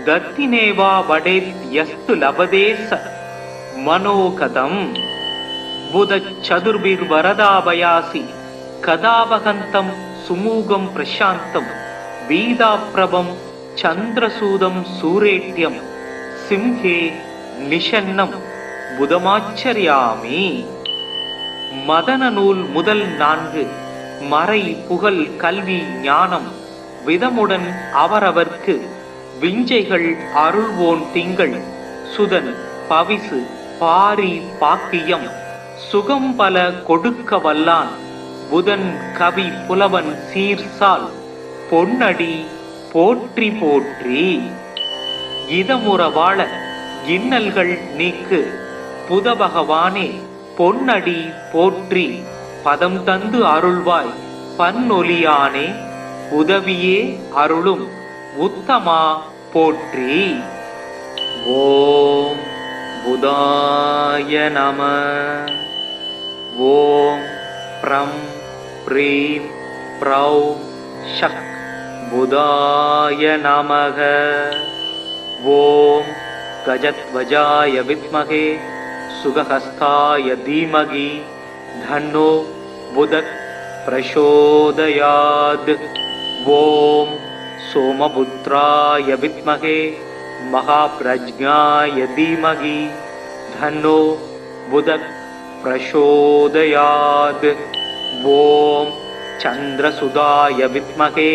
दत्तिनेवा वडेत् यस्तु लभते स मनोगतं बुधचतुर्भिर्वरदाभयासि कदावहन्तं सुमूगं प्रशान्तं वीदाप्रभं चन्द्रसूदं सूरेट्यं सिंहे निषन्नं புதமாச்சரியாமி. மதன நூல் முதல் 4 மறை புகழ் கல்வி ஞானம் விதமுடன் அவரவர்க்கு விஞ்சைகள் அருள்வோன் திங்கள் சுதன் பவிசு பாரி பாக்கியம் சுகம் பல கொடுக்க வல்லான் புதன் கவி புலவன் சீர்சால் பொன்னடி போற்றி போற்றி. இதமுற வாழ இன்னல்கள் நீக்கு புத பகவானே பொன்னடி போற்றி பதம் தந்து அருள்வாய் பன்னொலியானே உதவியே அருளும் உத்தமா போற்றி. ஓம் புதாய நம. ஓம் ப்ரம் ப்ரீம் ப்ரௌ ஷக் புதாய நமக. ஓம் गजध्वजाय विद्महे सुगहस्ताय धीमहि धन्नो बुधः प्रचोदयात्. ओम सोमपुत्राय विद्महे महाप्रज्ञाय धीमहि धन्नो बुधः प्रचोदयात्. ओम चन्द्रसुधाय विद्महे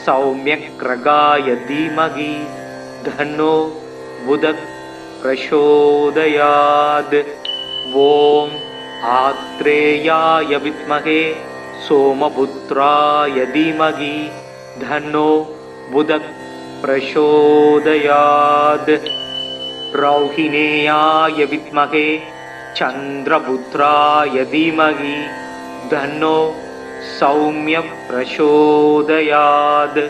सौम्यग्रगाय धीमहि धन्नो बुधः प्रचोदयात्. ओम आत्रेयाय विद्महे सोमपुत्राय धीमहि धन्नो बुधः प्रचोदयात्. रौहिणेयाय विद्महे चन्द्रपुत्राय धीमहि धन्नो सौम्य प्रचोदयात्.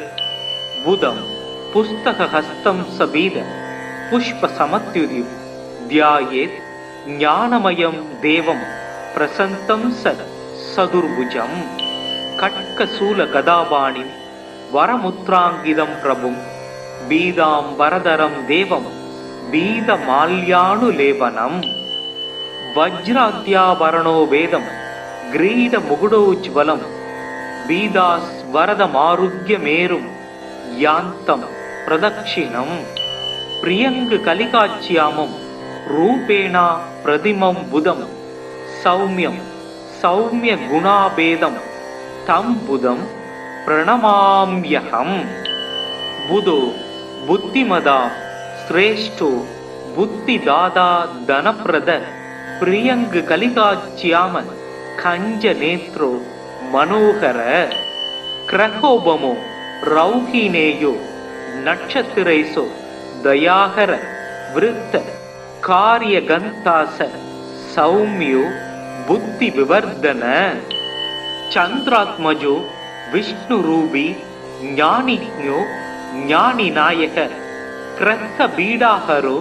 बुधं पुस्तकहस्तं सबीद पुष्पसमत्युदिं ध्यायेत् ज्ञानमयं देवं प्रसन्तं सदुर्भुजं खड्गशूलगदापाणिं वरमुद्राङ्गितं प्रभुं बीदाम्बरधरं देवं बीदमाल्यानुलेपनं वज्राद्याभरणो वेदं ग्रीडमुकुटोज्ज्वलं बीदास्वरदमारुग्यमेरुं यान्तं प्रदक्षिणम् प्रियङ्ग कलिकाच्यामं रूपेण प्रतिमं बुधं सौम्यं सौम्यगुणाभेदं तं बुधं प्रणमाम्यहम्. बुधो बुद्धिमदां श्रेष्ठो बुद्धिदाता धनप्रद प्रियङ्ग कलिकाच्याम कञ्जनेत्रो मनोहर क्रहोपमो रौहिणेयो नक्षत्रेषु दयाकर वृत्त कार्यगन्तास सौम्यो बुद्धिविवर्धन चन्द्रात्मजो विष्णुरूपी ज्ञानिज्ञो ज्ञानिनायक क्रसबीडाहरो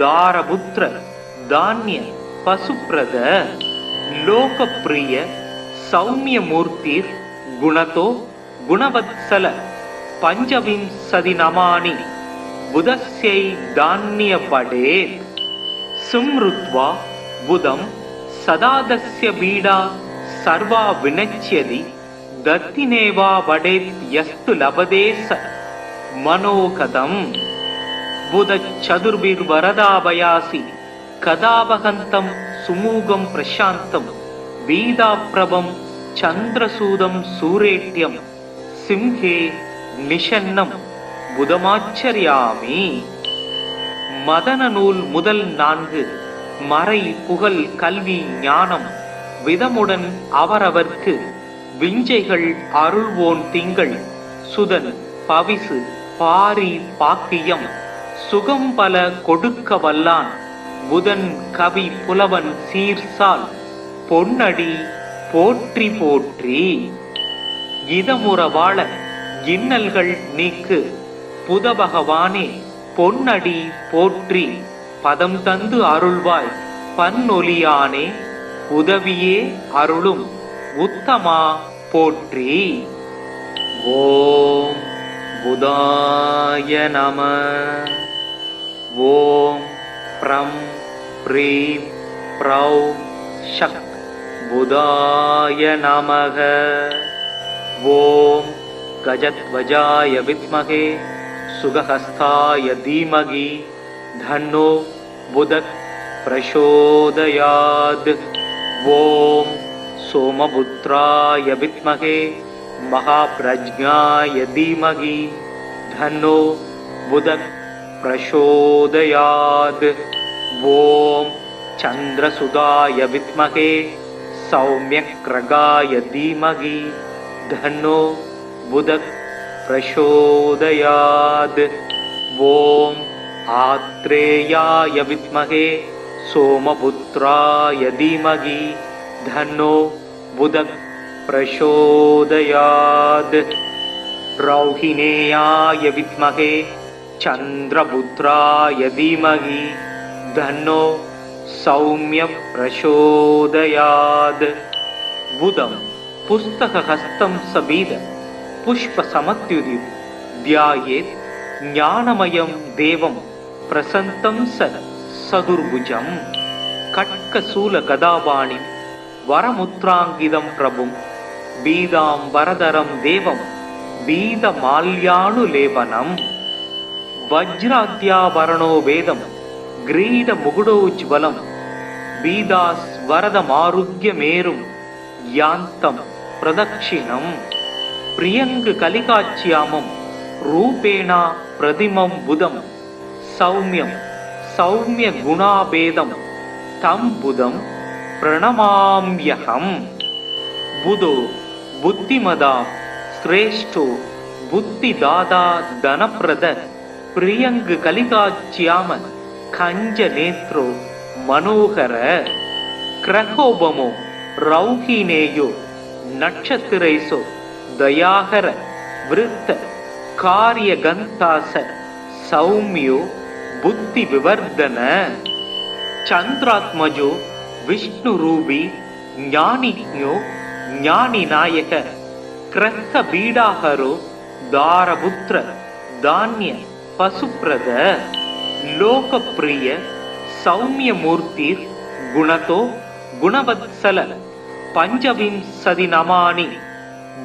दारपुत्र धान्य पशुप्रद लोकप्रिय सौम्यमूर्तिर् गुणतो गुणवत्सल पञ्चविंशतिनमानि புதஸ்யை தானிய படேத். சும்ருத்வா புதம் சதாதஸ்ய பீடா சர்வா வினச்யதி தத்தினேவா வடேத் யஸ்து லபதேச மனோகதம். புதச் சதுர்பிர்வரதாபயாசி கதாபகந்தம் சுமூகம் பிரசாந்தம் வீதாப்ரபம் சந்திரசூதம் சூரேட்யம் சிம்ஹே நிஷன்னம் புதமாச்சரியாமி. மதன நூல் முதல் 4 மறை புகழ் கல்வி ஞானம் விதமுடன் அவரவர்க்கு விஞ்சைகள் அருள்வோன் திங்கள் சுதன் பவிசு பாரி பாக்கியம் சுகம் பல கொடுக்க வல்லான் புதன் கவி புலவன் சீர்சால் பொன்னடி போற்றி போற்றி. இதமுற வாழ இன்னல்கள் நீக்கு புத பகவானே பொன்னடி போற்றி பதம் தந்து அருள்வாய் பன்னொலியானே உதவியே அருளும் உத்தமா போற்றி. ஓம் புதாய நம. ஓம் ப்ரம் ப்ரீம் ப்ரௌ ஷக் புதாய நமக. ஓம் கஜத்வஜாய வித்மகே சுகஹஸ்தாய தீமகி தன்னோ புதக் பிரசோதயாத். ஓம் சோமபுத்ராய வித்மகே மகாப்ரஜ்ஞாய தீமகி தன்னோ புதக் பிரசோதயாத். ஓம் சந்திரசுதாய வித்மகே சௌம்யக்ரகாய தீமகி தன்னோ புதக் பிரசோதயாத். ஓம் ஆத்ரேயாய வித்மகே சோமபுத்ராய தீமகி தன்னோ புதக் பிரசோதயாத். ரௌஹிணேயாய வித்மகே சந்திரபுத்ராய தீமகி தன்னோ சௌம்ய பிரசோதயாத். புதம் புஸ்தகஹஸ்தம் சபீத புஷ்ப சமத்யுதி தியாயேத் ஞானமயம் தேவம் பிரசந்தம் சதுர்புஜம். கட்கசூல கதாபாணி வரமுத்ராங்கிதம் பிரபும் பீதாம் வரதரம் தேவம் பீத மால்யானுலேபனம். வஜ்ராத்யாபரணோ வேதம் கிரீட முகுடோஜ்வலம் பீதாஸ் வரதமாருக்ய மேரும் யாந்தம் பிரதக்ஷிணம். பிரியங்கு கலிகாட்சியாமம் ரூபேணா பிரதிமம் புதம் சௌமியம் சௌமிய குணாபேதம் தம் புதம் பிரணமாம்யகம். புதோ புத்திமதா ஸ்ரேஷ்டோ புத்திதாதா தனப்பிரத பிரியங்கு கலிகாட்சியாம கஞ்ச நேத்ரோ மனோகர. கிரகோபமோ ரௌஹினேயோ நட்சத்திரைசோ தயாகர விருத்த காரியகந்தாச சௌமியோ புத்தி விவர்தன. சந்திராத்மஜோ விஷ்ணு ரூபி ஞானிஜோ ஞானி நாயக கிரக பீடாகரோ தாரபுத்திர தானிய பசுப்ரத. லோகப்பிரிய சௌமிய மூர்த்திர் குணதோ குணவத்சல பஞ்சவிம்சதி நமானி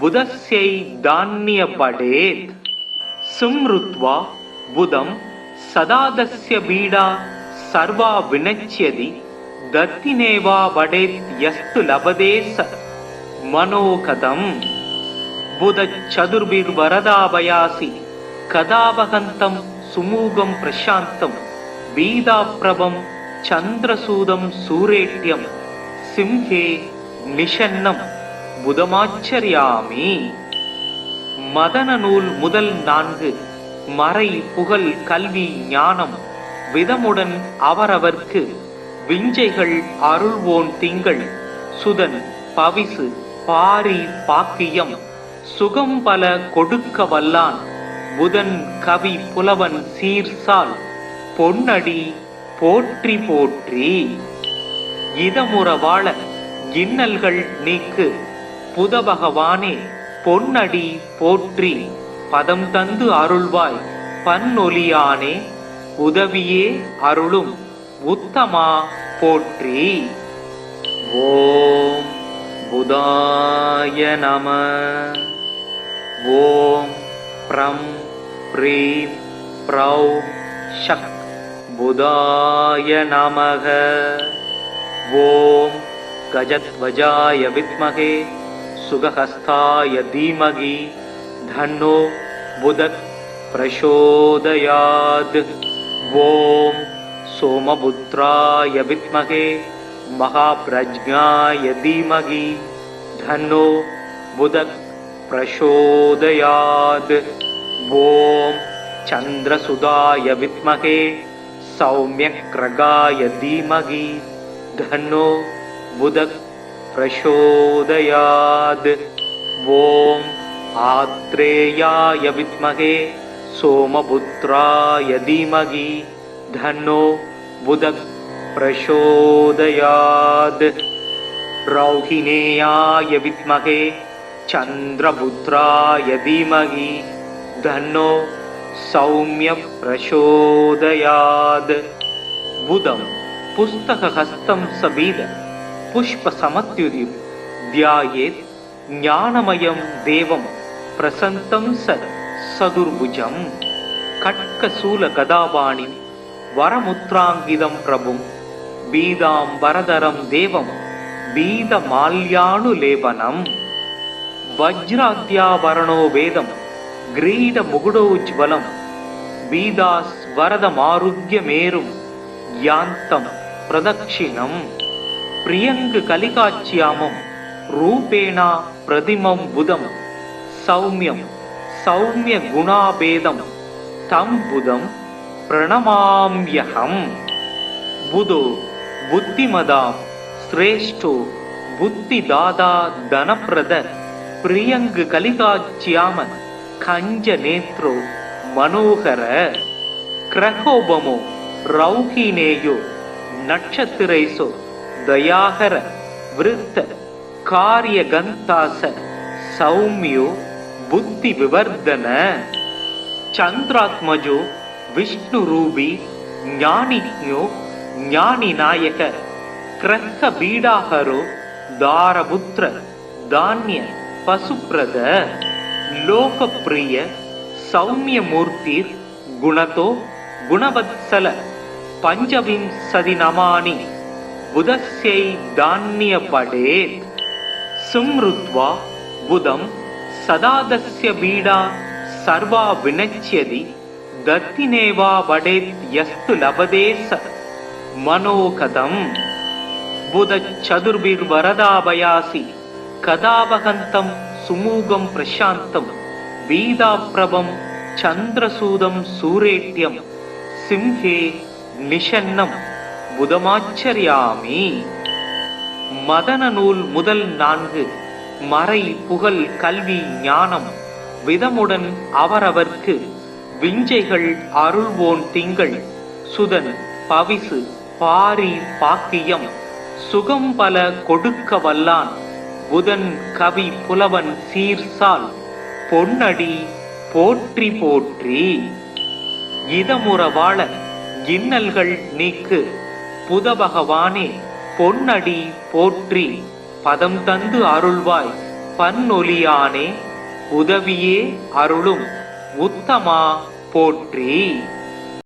புதஸ்யை தானிய படேத். சும்ருத்வா புதம் சதாதஸ்ய பீடா சர்வா வினச்யதி தத்தினேவா வடேத் யஸ்து லபதேச மனோகதம். புதச் சதுர்பிர்வரதாபயாசி கதாபகந்தம் சுமூகம் பிரசாந்தம் வீதாப்ரபம் சந்திரசூதம் சூரேட்யம் சிம்ஹே நிஷன்னம் புதமாச்சரியாமி. மதன நூல் முதல் 4 மறை புகழ் கல்வி ஞானம் விதமுடன் அவரவர்க்கு விஞ்சைகள் அருள்வோன் திங்கள் சுதன் பவிசு பாரி பாக்கியம் சுகம் பல கொடுக்க வல்லான் புதன் கவி புலவன் சீர்சால் பொன்னடி போற்றி போற்றி. இதமுற வாழ இன்னல்கள் நீக்கு புத பகவானே பொன்னடி போற்றி பதம் தந்து அருள்வாய் பன்னொலியானே உதவியே அருளும் உத்தமா போற்றி. ஓம் புதாய நம. ஓம் ப்ரம் ப்ரீம் ப்ரௌம் ஷக் புதாய நமக. ஓம் கஜத்வஜாய வித்மகே சுகஹஸ்தாய தீமகி தன்னோ புதக் பிரசோதயாத். ஓம் சோமபுத்ராய வித்மகே மகாப்ரஜ்ஞாய தீமகி தன்னோ புதக் பிரசோதயாத். ஓம் சந்திரசுதாய வித்மகே சௌம்யக்ரகாய தீமகி தன்னோ புதக் பிரசோதயாத். ஓம் ஆத்ரேயாய வித்மகே சோமபுத்ராய தீமகி தன்னோ புதக் பிரசோதயாத். ரௌஹிணேயாய வித்மகே சந்திரபுத்ராய தீமகி தன்னோ சௌம்ய பிரசோதயாத். புதம் புஸ்தகஹஸ்தம் சபீத புஷ்பசமத்யுதிம் தியாயேத் ஞானமயம் தேவம் பிரசந்தம் சதுர்புஜம். கட்கசூல கதாபாணிம் வரமுத்ராங்கிதம் பிரபும் பீதாம்பரதரம் தேவம் பீதமால்யானுலேபனம். வஜ்ராத்யாவரணோ வேதம் கிரீட முகுடோஜ்வலம் பீதாஸ்வரதமாருக்யமேரும் யாந்தம் பிரதக்ஷிணம். பிரியங்கு கலிகாச்சியாமம் ரூபேணா பிரதிமம் புதம் சௌமியம் சௌமிய குணாபேதம் தம் புதம் பிரணமாம்யஹம். புதோ புத்திமதாம் ஸ்ரேஷ்டோ புத்திதாதா தனப்பிரத பிரியங்கு கலிகாச்சியாம கஞ்ச நேத்ரோ மனோகர. கிரகோபமோ ரௌஹினேயோ நட்சத்திரைசோ தயாகர விருத்த காரியகந்தாச சௌமியோ புத்தி விவர்தன. சந்திராத்மஜோ விஷ்ணுரூபி ஞானிஜ்ஞோ ஞானிநாயக கிரக பீடாஹரோ தாரபுத்ர தானிய பசுப்ரத. லோகப்பிரிய சௌமியமூர்த்திர் குணதோ குணவத்சல பஞ்சவிம்சதி நமானி புதஸ்யை தான்ய படேத். சும்ருத்வா புதம் சதாதஸ்ய பீடா சர்வா வினச்யதி தத்தினேவா வடேத் யஸ்து லபதேச மனோகதம். புதச்சதுர்பிர்வரதாபயாசி கதாவகந்தம் சுமூகம் பிரசாந்தம் பீதாப்ரபம் சந்திரசூதம் சூரேட்யம் சிம்ஹே நிஷன்னம் புதமாச்சரியாமி. மதன நூல் முதல் 4 மறை புகழ் கல்வி ஞானம் விதமுடன் அவரவர்க்கு விஞ்சைகள் அருள்வோன் திங்கள் சுதன் பவிசு பாரி பாக்கியம் சுகம் பல கொடுக்க வல்லான் புதன் கவி புலவன் சீர்சால் பொன்னடி போற்றி போற்றி. இதமுற வாழ இன்னல்கள் நீக்கு புதபகவானே பொன்னடி போற்றி. பதம் தந்து அருள்வாய் பன்னொலியானே உதவியே அருளும் உத்தமா போற்றி.